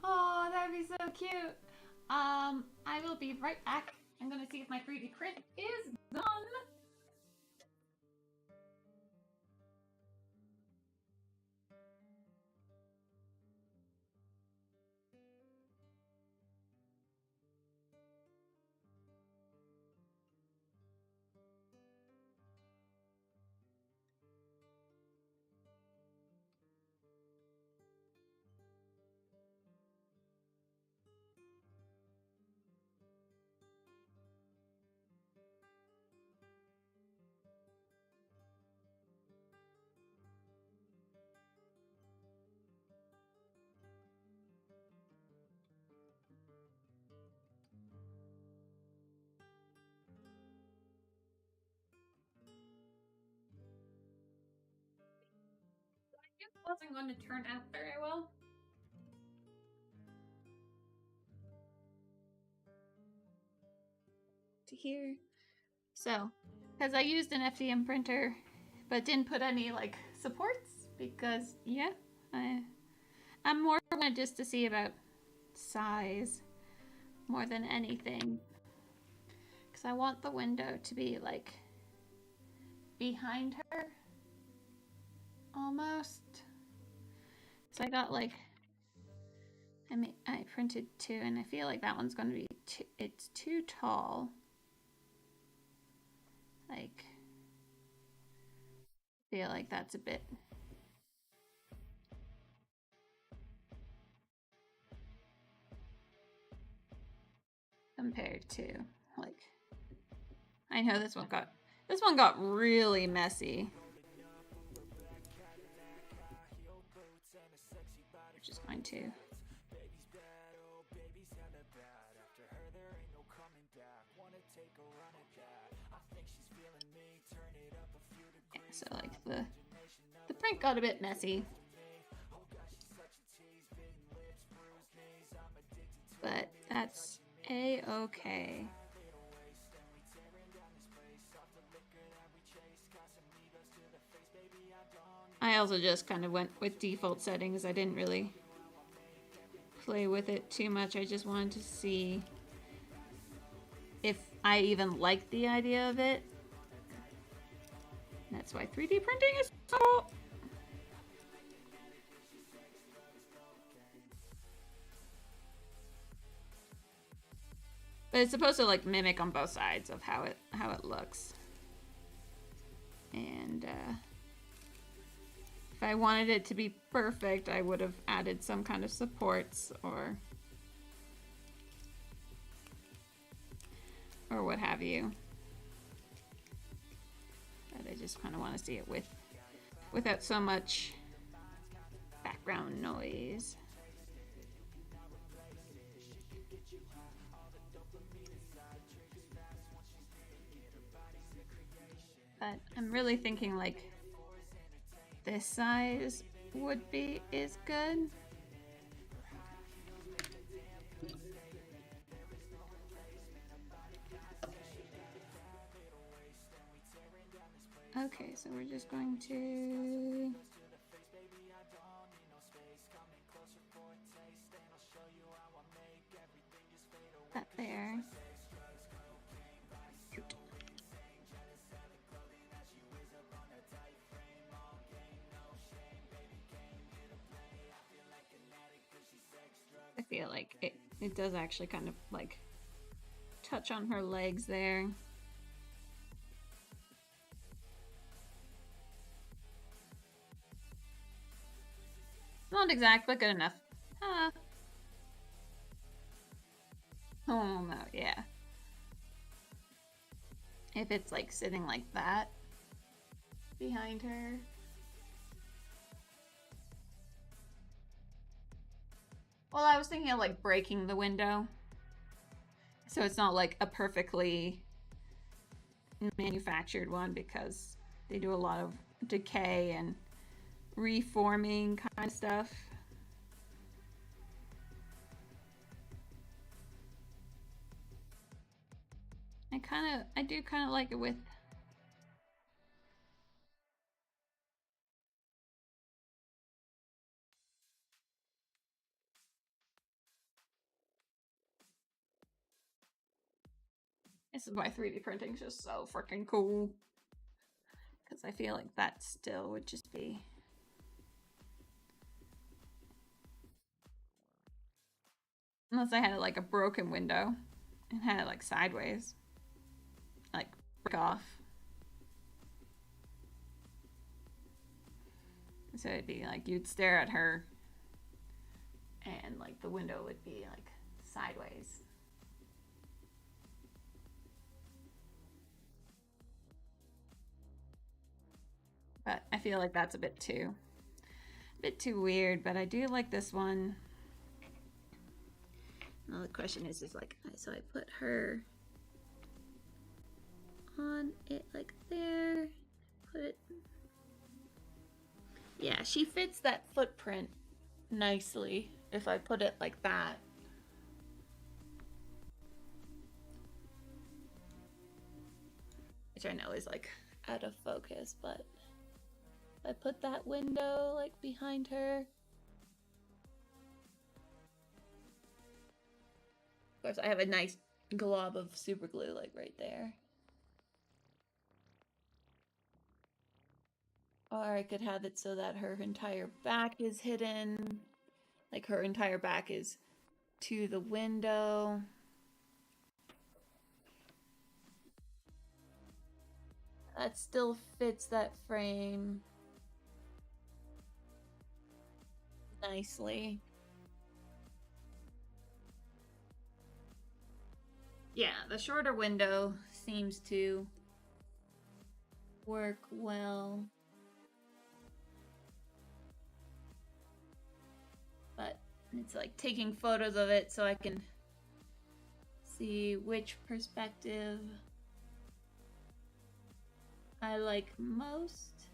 Oh, that'd be so cute. I will be right back. I'm gonna see if my 3D print is done. wasn't going to turn out very well. To here. So, because I used an FDM printer, but didn't put any like supports because yeah, I'm more wanted just to see about size more than anything. Because I want the window to be like behind her almost. So I got like, I printed two, and I feel like that one's going to be it's too tall. Like, I feel like that's a bit compared to like, I know this one got really messy. Which is fine too. Yeah, so like the print got a bit messy. But that's a-okay. I also just kind of went with default settings. I didn't really play with it too much. I just wanted to see if I even liked the idea of it. That's why 3D printing is so cool. But it's supposed to like mimic on both sides of how it looks. And if I wanted it to be perfect, I would have added some kind of supports or what have you. But I just kind of want to see it without so much background noise. But I'm really thinking like this size is good. Okay, so we're just going to that there. Shoot. I feel like it does actually kind of like touch on her legs there. Not exact, but good enough. Huh. Oh no, yeah. If it's like sitting like that behind her. Well, I was thinking of like breaking the window. So it's not like a perfectly manufactured one because they do a lot of decay and reforming kind of stuff. I do kind of like it with this is why 3D printing is just so freaking cool. Because I feel like that still would just be unless I had like a broken window and had it like sideways, like break off. So it'd be like you'd stare at her and like the window would be like sideways. But I feel like that's a bit too weird, but I do like this one. Now the question is like, so I put her on it like there, put it Yeah, she fits that footprint nicely if I put it like that. Which I know is like out of focus, but if I put that window like behind her. Of course, I have a nice glob of super glue like right there. Or I could have it so that her entire back is hidden. Like her entire back is to the window. That still fits that frame nicely. Yeah, the shorter window seems to work well. But it's like taking photos of it so I can see which perspective I like most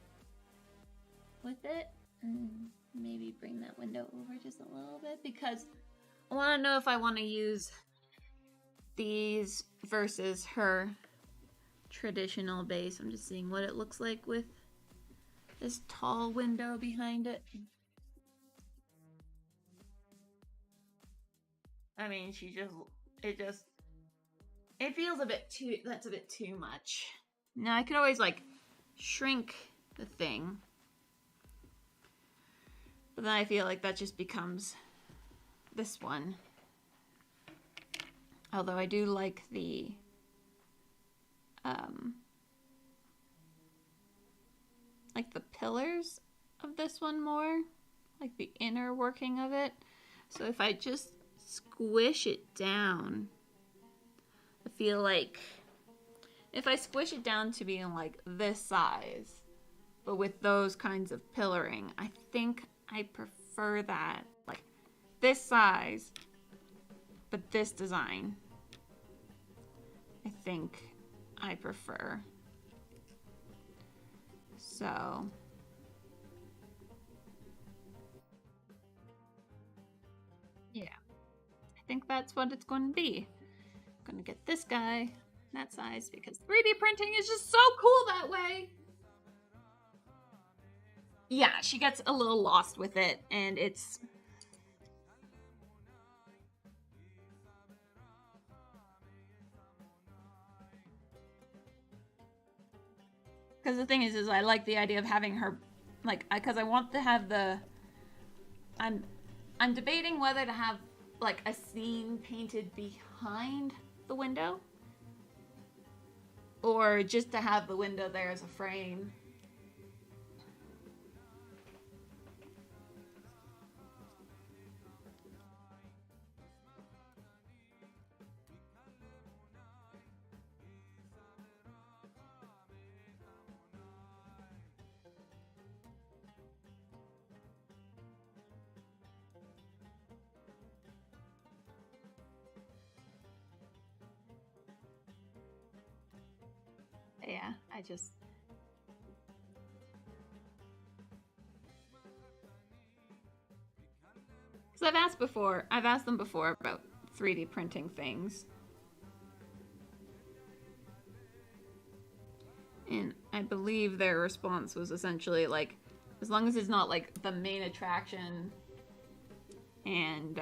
with it. And maybe bring that window over just a little bit because I want to know if I want to use these versus her traditional base. I'm just seeing what it looks like with this tall window behind it. I mean, it feels a bit too, that's a bit too much. Now I could always like shrink the thing, but then I feel like that just becomes this one. Although I do like the pillars of this one more, like the inner working of it. So if I just squish it down, I feel like if I squish it down to being like this size, but with those kinds of pillaring, I think I prefer that. Like this size, but this design, I think I prefer. So yeah, I think that's what it's going to be. I'm going to get this guy that size because 3D printing is just so cool that way. Yeah, she gets a little lost with it, and it's... Because the thing is I like the idea of having her, like, because I want to have the... I'm debating whether to have, like, a scene painted behind the window, or just to have the window there as a frame. Yeah, I just... Because I've asked them before about 3D printing things. And I believe their response was essentially like, as long as it's not like the main attraction and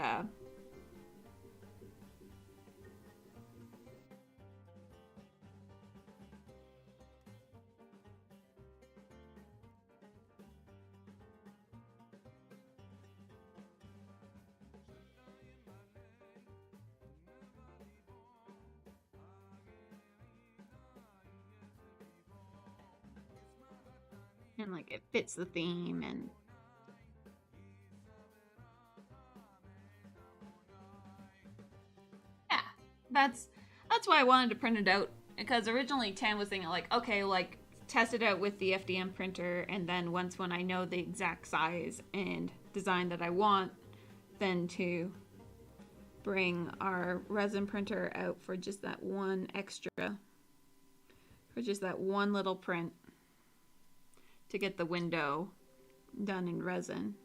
like it fits the theme and yeah, that's why I wanted to print it out, because originally Tam was thinking like, okay, like test it out with the FDM printer, and then when I know the exact size and design that I want, then to bring our resin printer out for just that one extra, for just that one little print to get the window done in resin,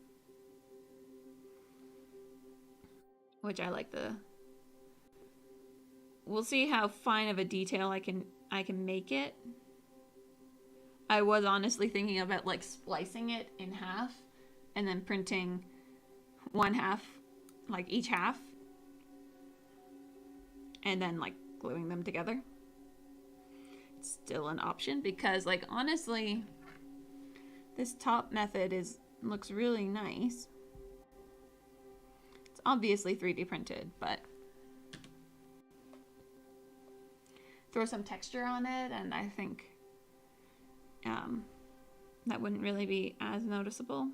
which I like the. We'll see how fine of a detail I can make it. I was honestly thinking about like splicing it in half and then printing one half, like each half, and then like gluing them together. It's still an option because, like, honestly, this top method looks really nice. It's obviously 3D printed, but throw some texture on it and I think that wouldn't really be as noticeable.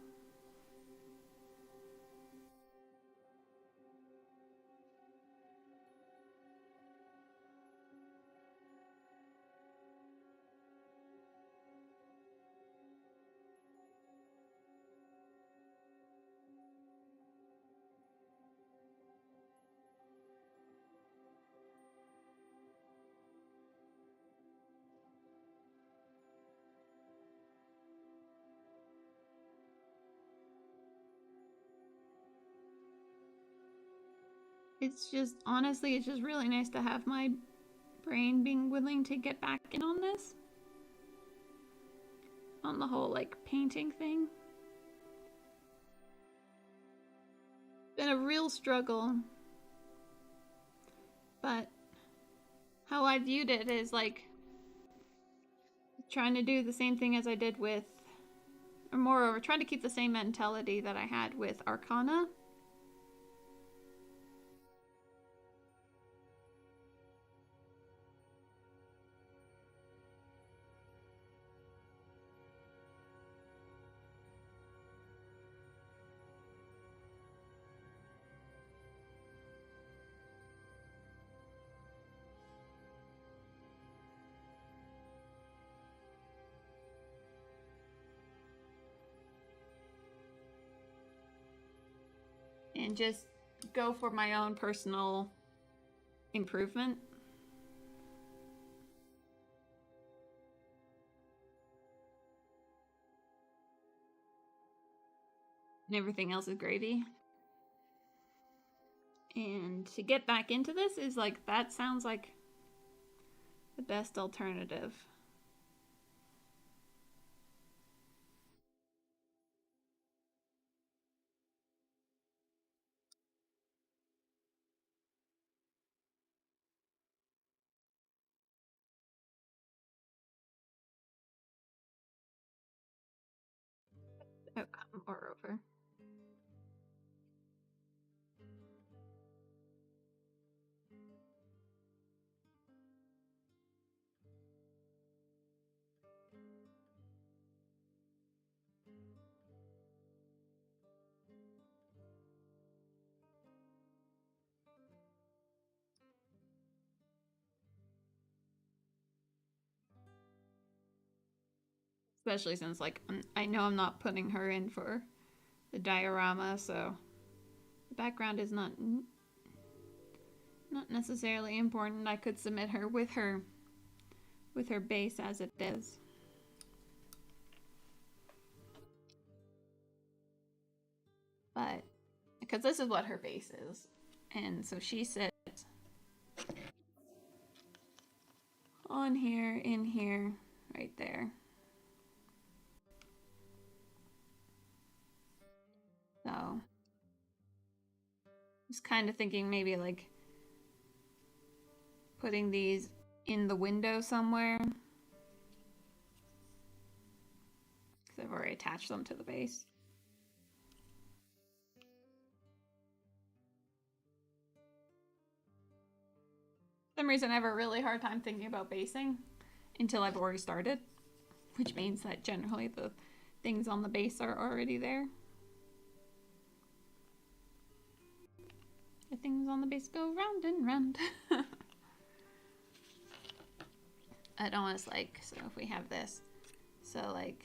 It's just, honestly, it's just really nice to have my brain being willing to get back in on this. On the whole, like, painting thing. Been a real struggle. But how I viewed it is, like, trying to do the same thing as I did with, or moreover, trying to keep the same mentality that I had with Arcana. And just go for my own personal improvement. And everything else is gravy. And to get back into this is like, that sounds like the best alternative. Outcome or over. Especially since, like, I know I'm not putting her in for the diorama, so the background is not necessarily important. I could submit her with her base as it is. But because this is what her base is, and so she sits on here, in here, right there. So just kind of thinking maybe like putting these in the window somewhere, because I've already attached them to the base. For some reason I have a really hard time thinking about basing until I've already started, which means that generally the things on the base are already there. The things on the base go round and round. I'd almost like, so if we have this, so like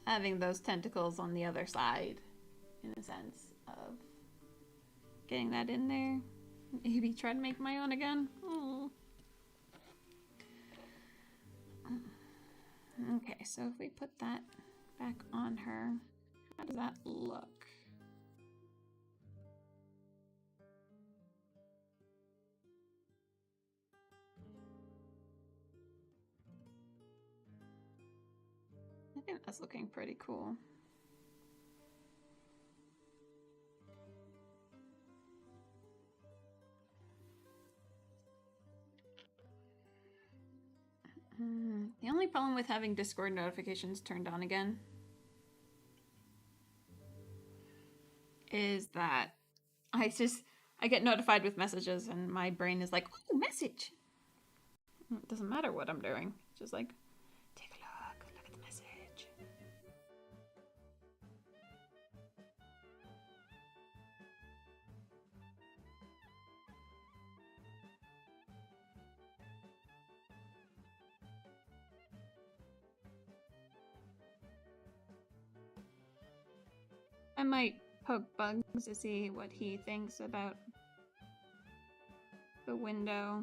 having those tentacles on the other side, in a sense of getting that in there. Maybe try to make my own again. Oh. Okay, so if we put that back on her. How does that look? I think that's looking pretty cool. The only problem with having Discord notifications turned on again is that I get notified with messages and my brain is like, oh, message. It doesn't matter what I'm doing. It's just like, take a look at the message. I might poke Bugs to see what he thinks about the window.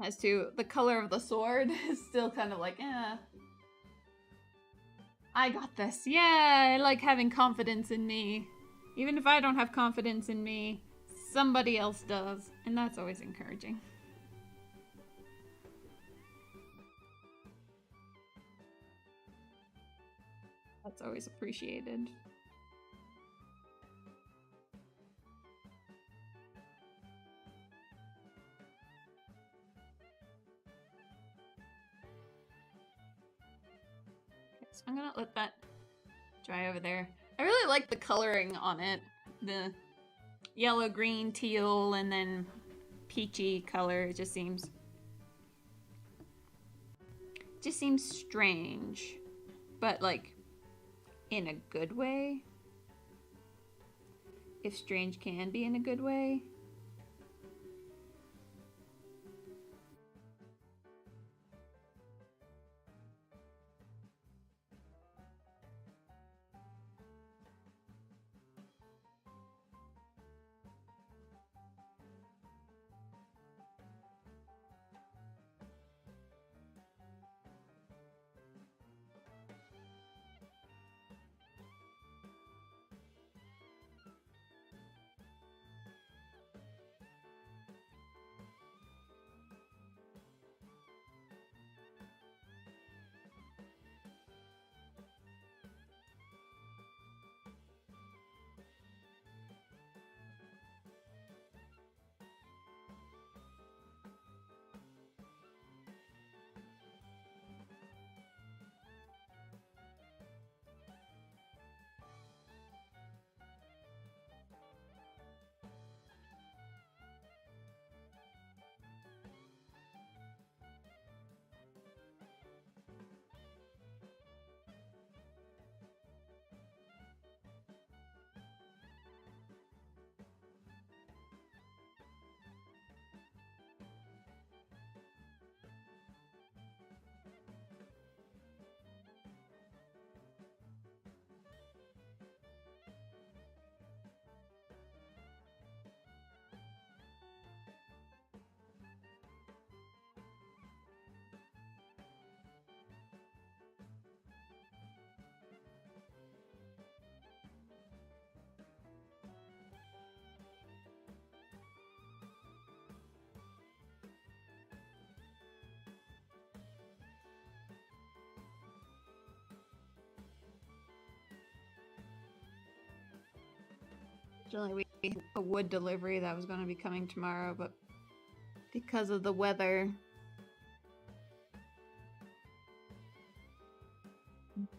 As to the color of the sword is still kind of like, I got this. Yeah, I like having confidence in me. Even if I don't have confidence in me, somebody else does. And that's always encouraging. That's always appreciated. So I'm gonna let that dry over there. I really like the coloring on it. The yellow, green, teal, and then peachy color. It just seems strange, but like in a good way. If strange can be in a good way. Originally, we had a wood delivery that was going to be coming tomorrow, but because of the weather,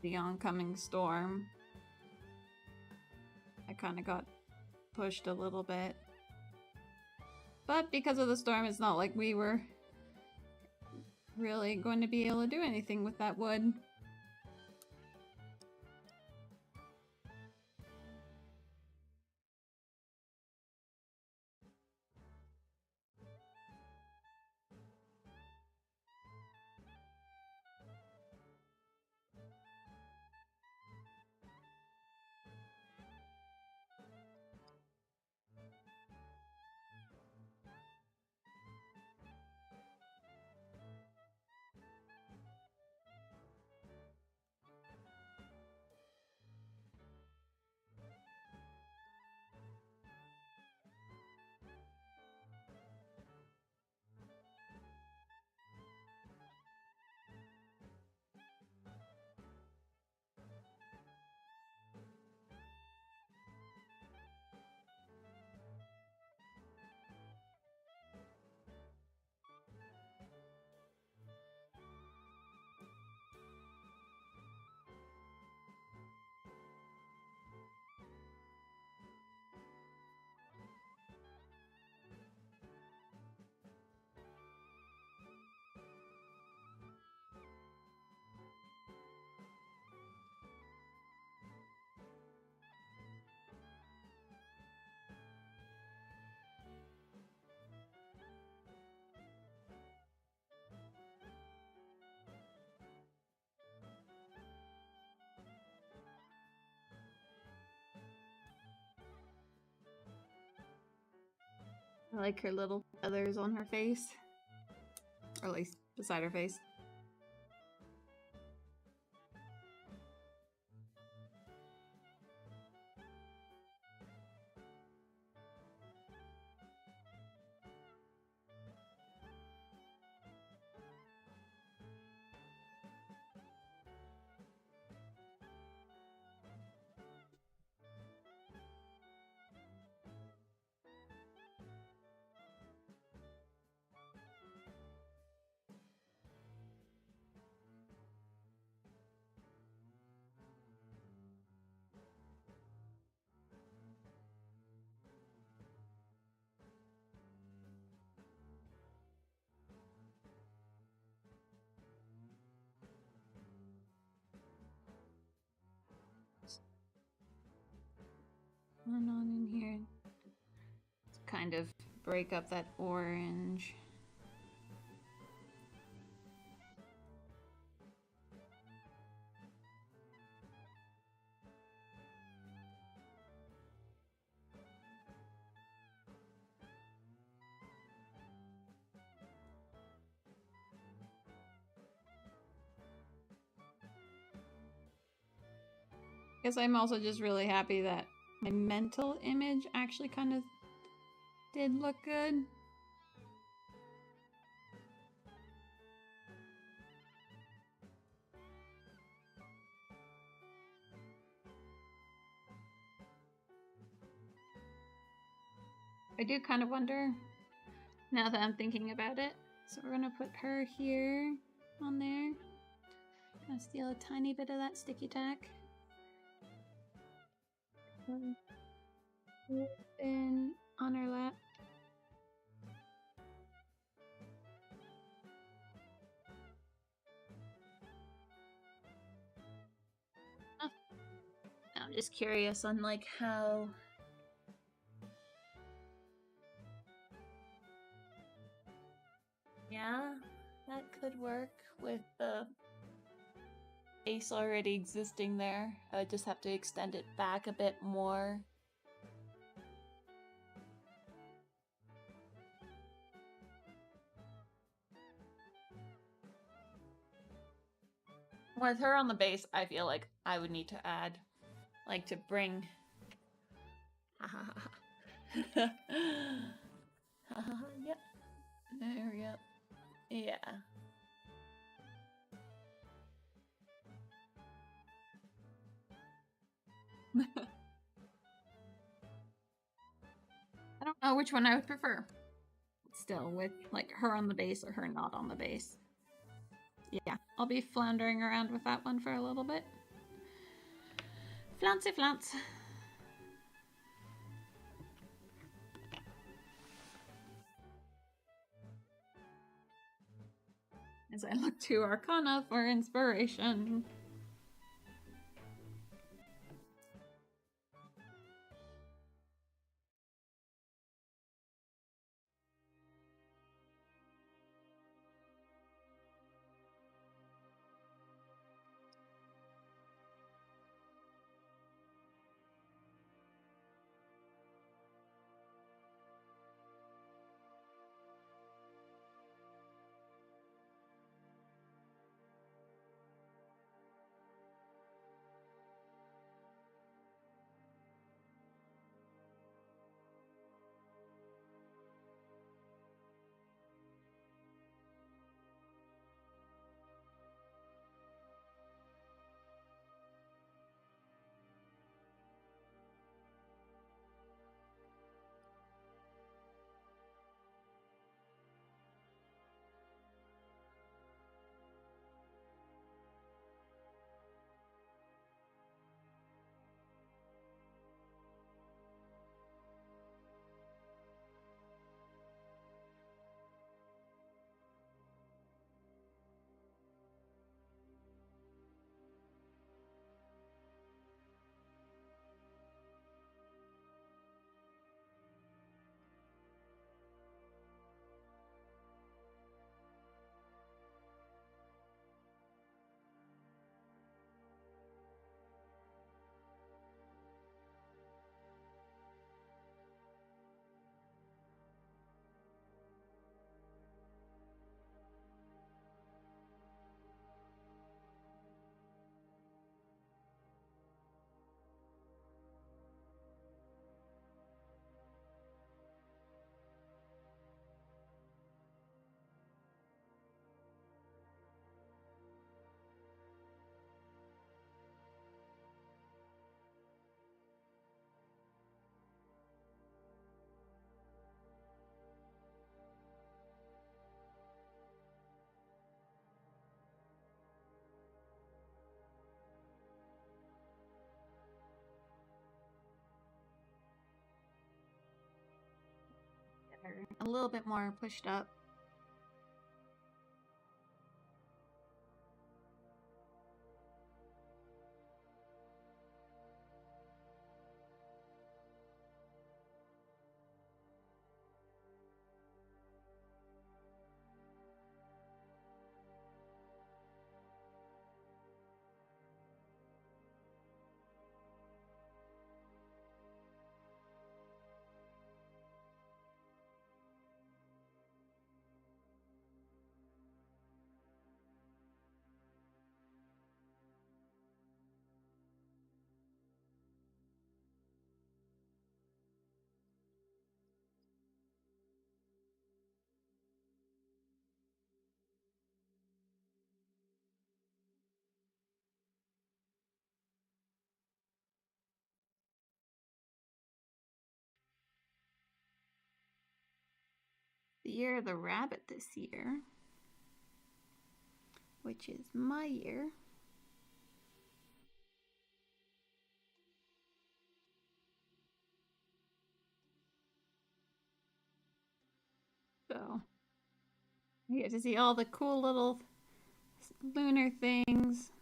the oncoming storm, I kind of got pushed a little bit. But because of the storm, it's not like we were really going to be able to do anything with that wood. I like her little feathers on her face. Or at least beside her face. One on in here to kind of break up that orange. I guess I'm also just really happy that my mental image actually kind of did look good. I do kind of wonder, now that I'm thinking about it. So we're gonna put her here on there. Gonna steal a tiny bit of that sticky tack. In on her lap. Oh. I'm just curious on like how yeah, that could work with the base already existing there. I would just have to extend it back a bit more. With her on the base, I feel like I would need to add, like, to bring. Yep. There we go. Yeah. I don't know which one I would prefer. Still, with like her on the base or her not on the base. Yeah, I'll be floundering around with that one for a little bit. Flouncy flounce. As I look to Arcana for inspiration. Or a little bit more pushed up. The year of the rabbit this year, which is my year. So you get to see all the cool little lunar things.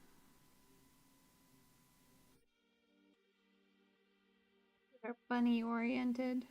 They're bunny oriented.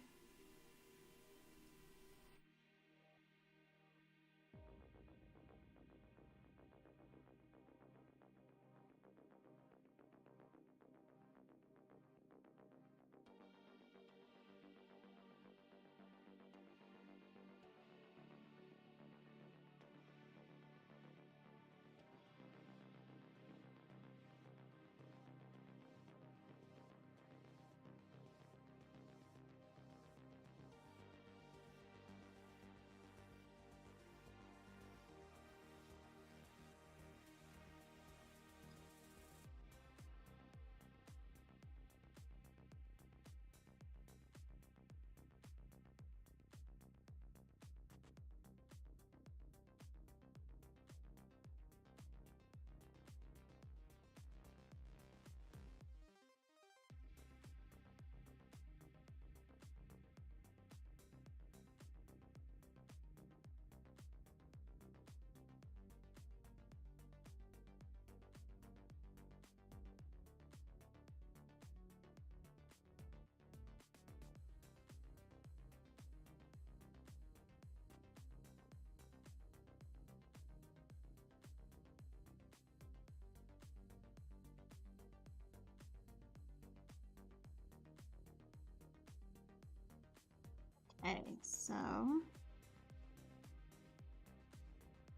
Okay, so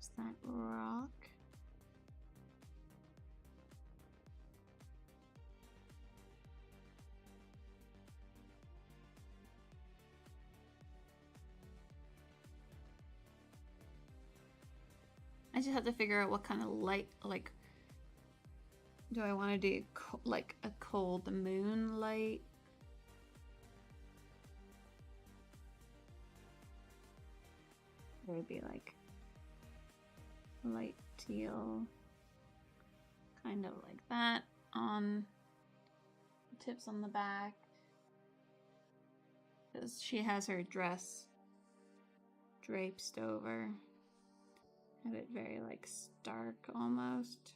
is that rock? I just have to figure out what kind of light, like, do I want to do like a cold moonlight? Or would be like light teal, kind of like that on tips on the back, because she has her dress draped over. Have it very like stark almost.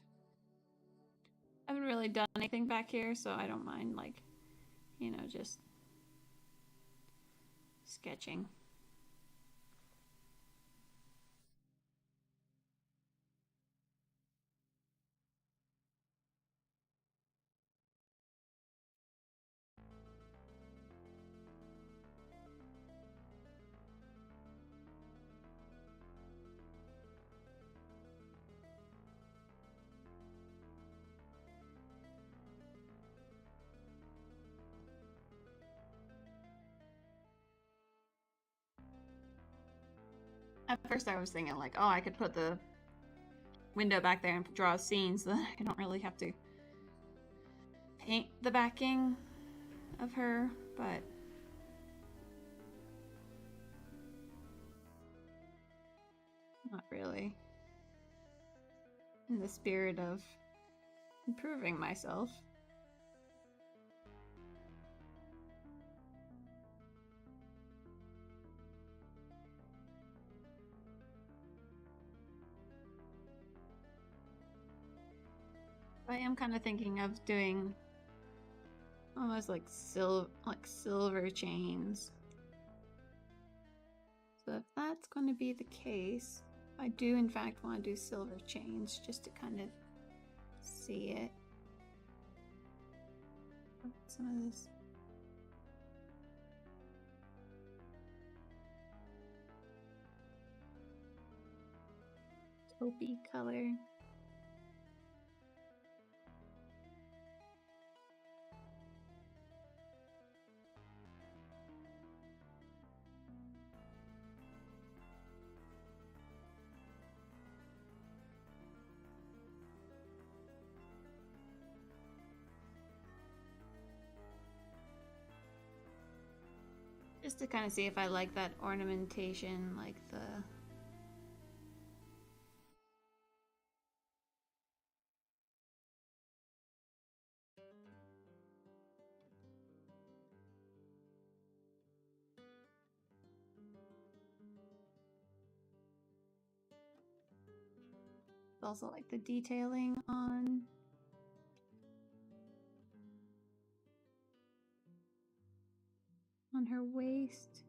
I haven't really done anything back here, so I don't mind, like, you know, just sketching. At first I was thinking like, oh, I could put the window back there and draw a scene so that I don't really have to paint the backing of her, but not really. In the spirit of improving myself. I am kind of thinking of doing almost like silver chains. So if that's going to be the case, I do in fact want to do silver chains just to kind of see it. Some of this. Taupey color. Just to kind of see if I like that ornamentation, like the... Also like the detailing on her waist.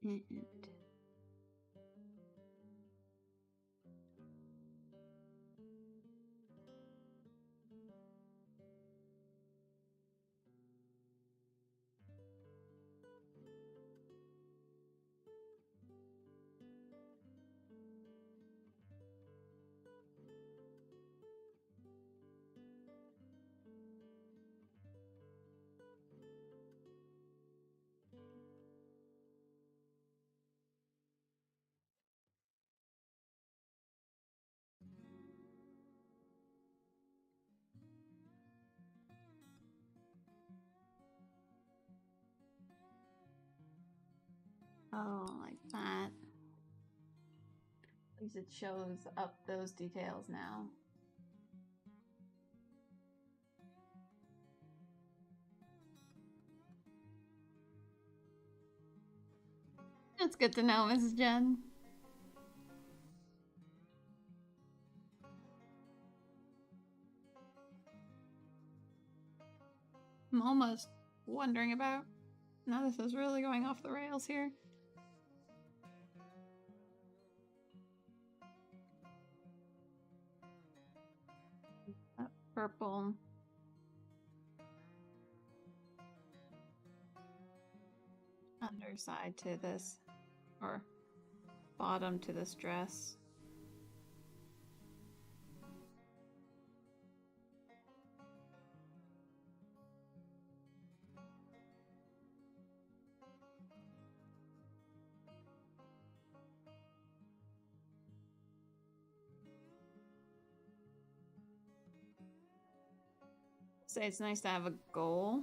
And oh, like that. At least it shows up those details now. That's good to know, Mrs. Jen. I'm almost wondering about... Now this is really going off the rails here. That purple. Underside to this, or bottom to this dress. Say it's nice to have a goal.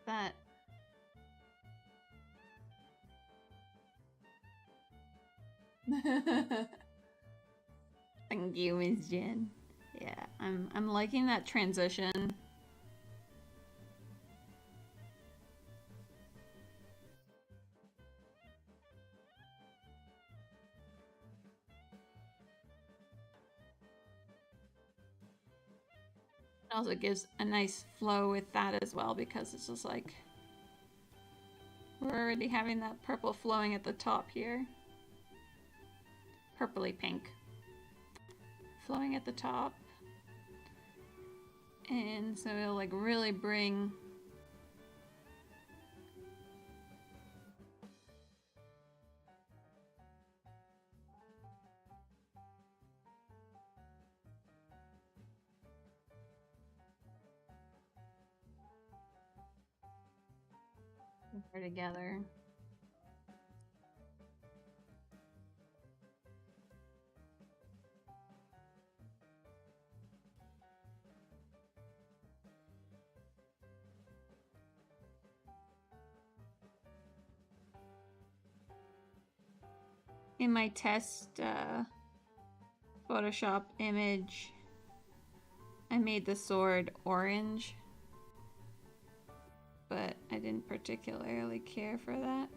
that. Thank you, Ms. Jen. Yeah, I'm liking that transition. It also gives a nice flow with that as well, because it's just like we're already having that purple flowing at the top here. Purpley pink. Flowing at the top. And so it'll like really bring together. In my test Photoshop image, I made the sword orange, but I didn't particularly care for that.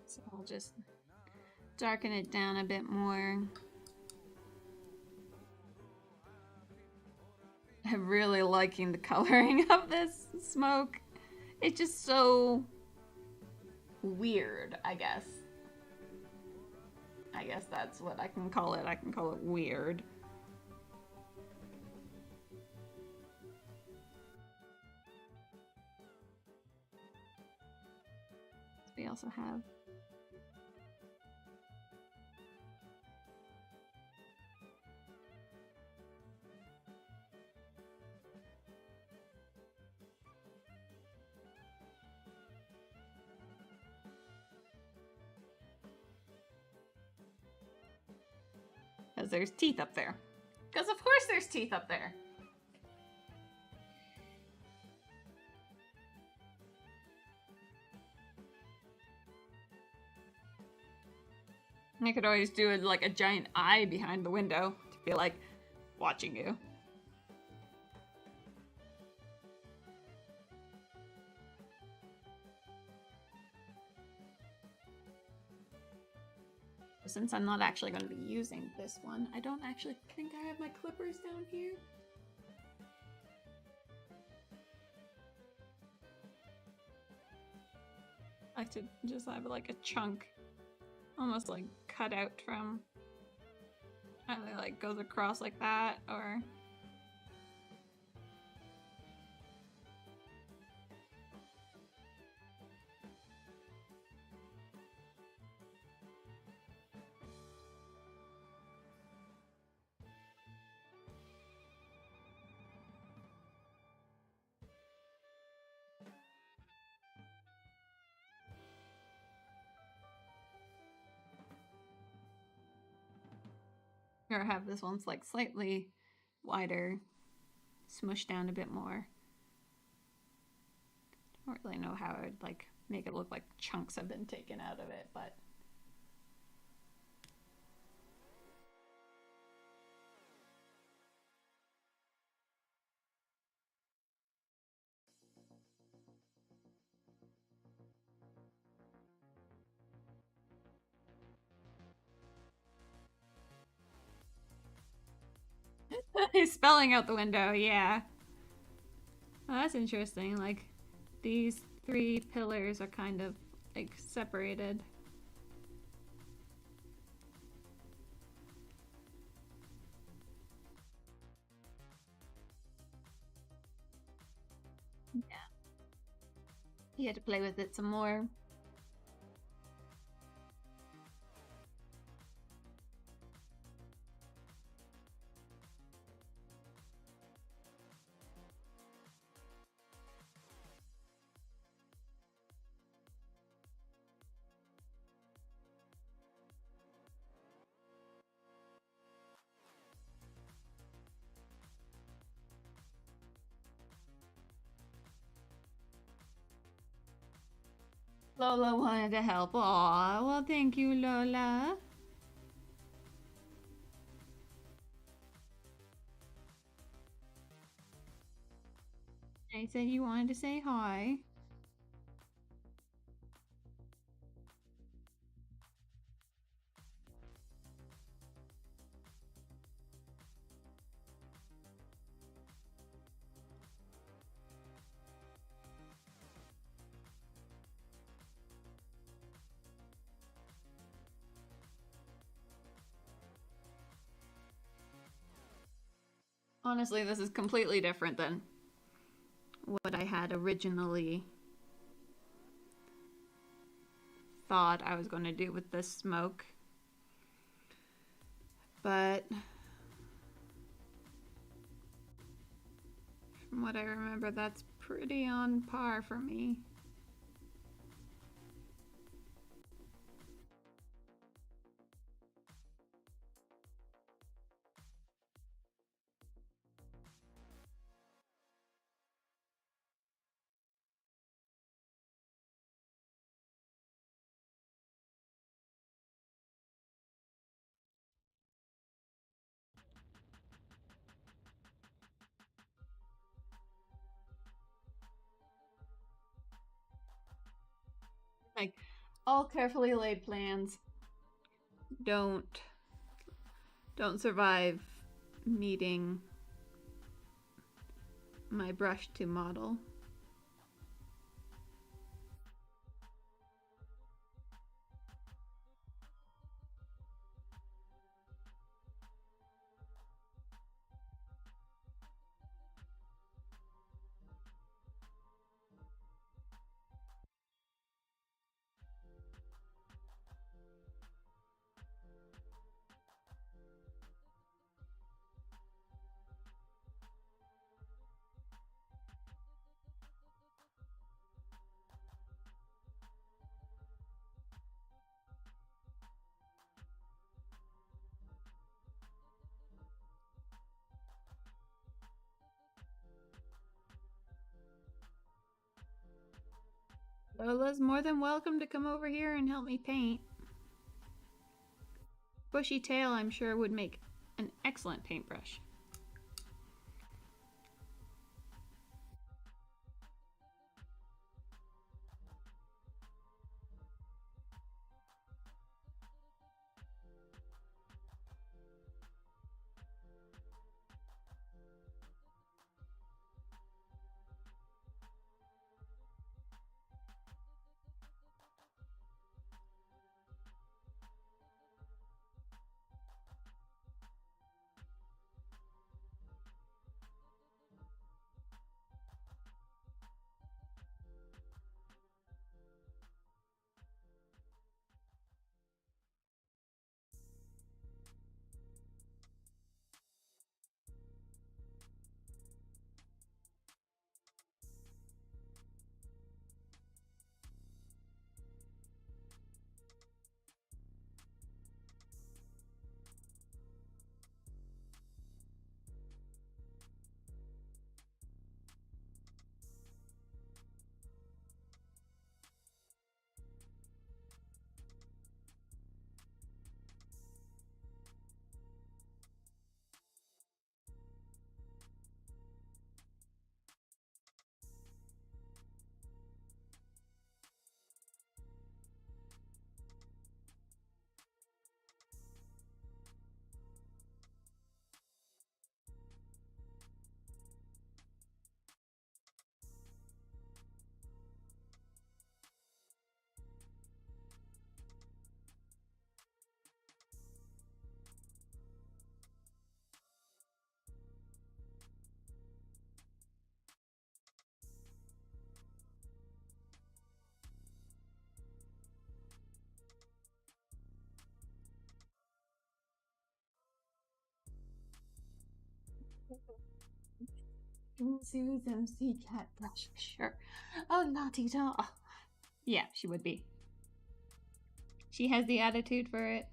So I'll just darken it down a bit more. I'm really liking the coloring of this smoke. It's just so weird, I guess. I guess that's what I can call it. I can call it weird. We also have because there's teeth up there. Because of course there's teeth up there. I could always do it like a giant eye behind the window to be like watching you. Since I'm not actually going to be using this one, I don't actually think I have my clippers down here. I like to just have like a chunk, almost like cut out from, either like goes across like that, or have this one's like slightly wider, smushed down a bit more. I don't really know how I would like make it look like chunks have been taken out of it, but he's spelling out the window, yeah. Oh, that's interesting. Like, these three pillars are kind of like separated. Yeah. He had to play with it some more. Lola wanted to help. Aw, well, thank you, Lola. I said you wanted to say hi. Honestly, this is completely different than what I had originally thought I was going to do with this smoke. But from what I remember, that's pretty on par for me. Like, all carefully laid plans don't survive needing my brush to model. Lola's more than welcome to come over here and help me paint. Bushy tail, I'm sure, would make an excellent paintbrush. Susan, see cat brush, sure. Oh, naughty doll. Yeah, she would be. She has the attitude for it.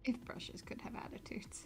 If brushes could have attitudes.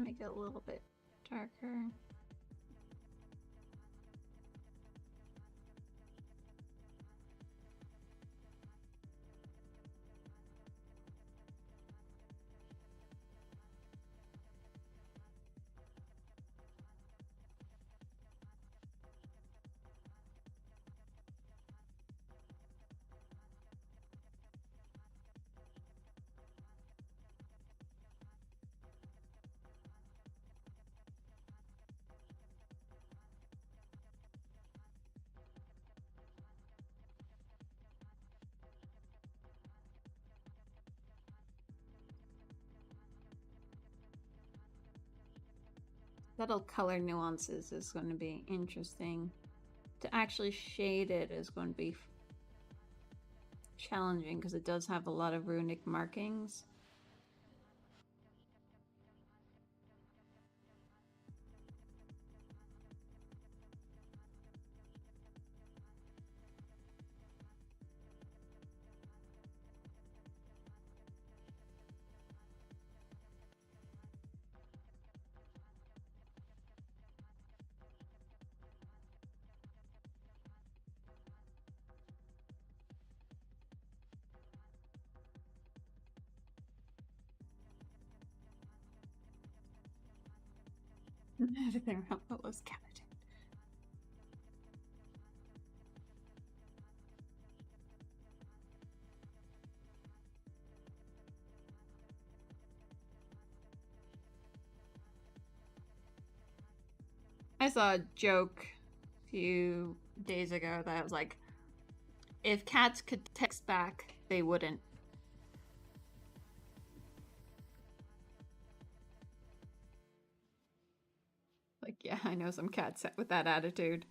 Make it a little bit darker. Little color nuances is going to be interesting. To actually shade it is going to be challenging because it does have a lot of runic markings. Everything around Willow's skeleton. I saw a joke a few days ago that was like, if cats could text back, they wouldn't. Like, yeah, I know some cats with that attitude.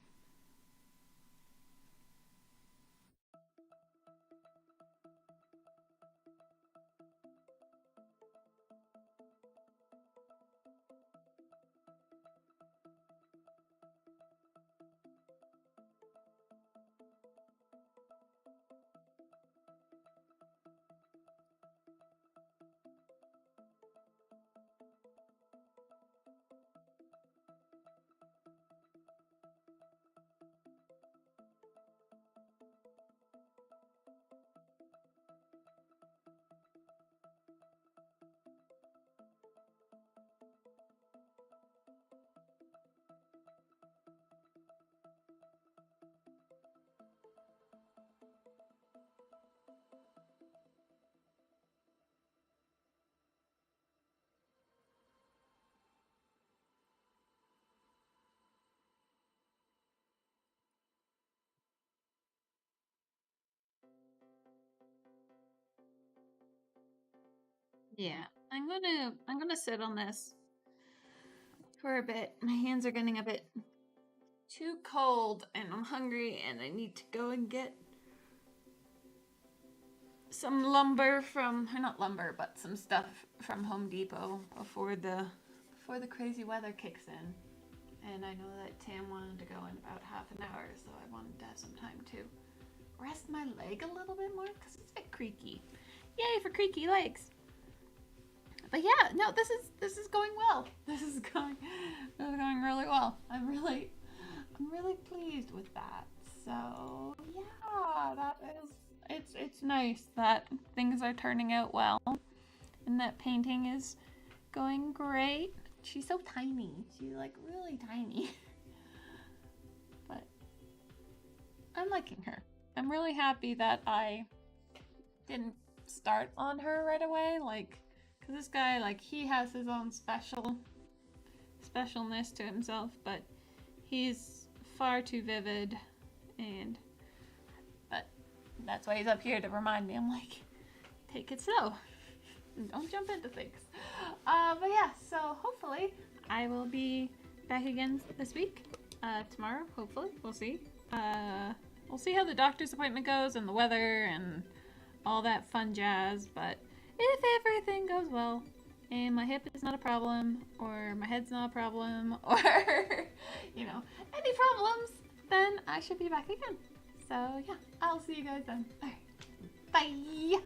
Yeah, I'm gonna sit on this for a bit. My hands are getting a bit too cold and I'm hungry and I need to go and get some lumber from, or not lumber, but some stuff from Home Depot before the crazy weather kicks in. And I know that Tam wanted to go in about half an hour, so I wanted to have some time to rest my leg a little bit more because it's a bit creaky. Yay for creaky legs! But yeah, no, this is going well. This is going really well. I'm really pleased with that. So yeah, that is it's nice that things are turning out well, and that painting is going great. She's so tiny. She's like really tiny. But I'm liking her. I'm really happy that I didn't start on her right away. Like, cause this guy, like, he has his own specialness to himself, but he's far too vivid, but that's why he's up here to remind me. I'm like, take it slow. Don't jump into things. But yeah, so hopefully I will be back again this week. Tomorrow, hopefully. We'll see. We'll see how the doctor's appointment goes and the weather and all that fun jazz. But if everything goes well and my hip is not a problem or my head's not a problem or, any problems, then I should be back again. So yeah, I'll see you guys then. All right. Bye.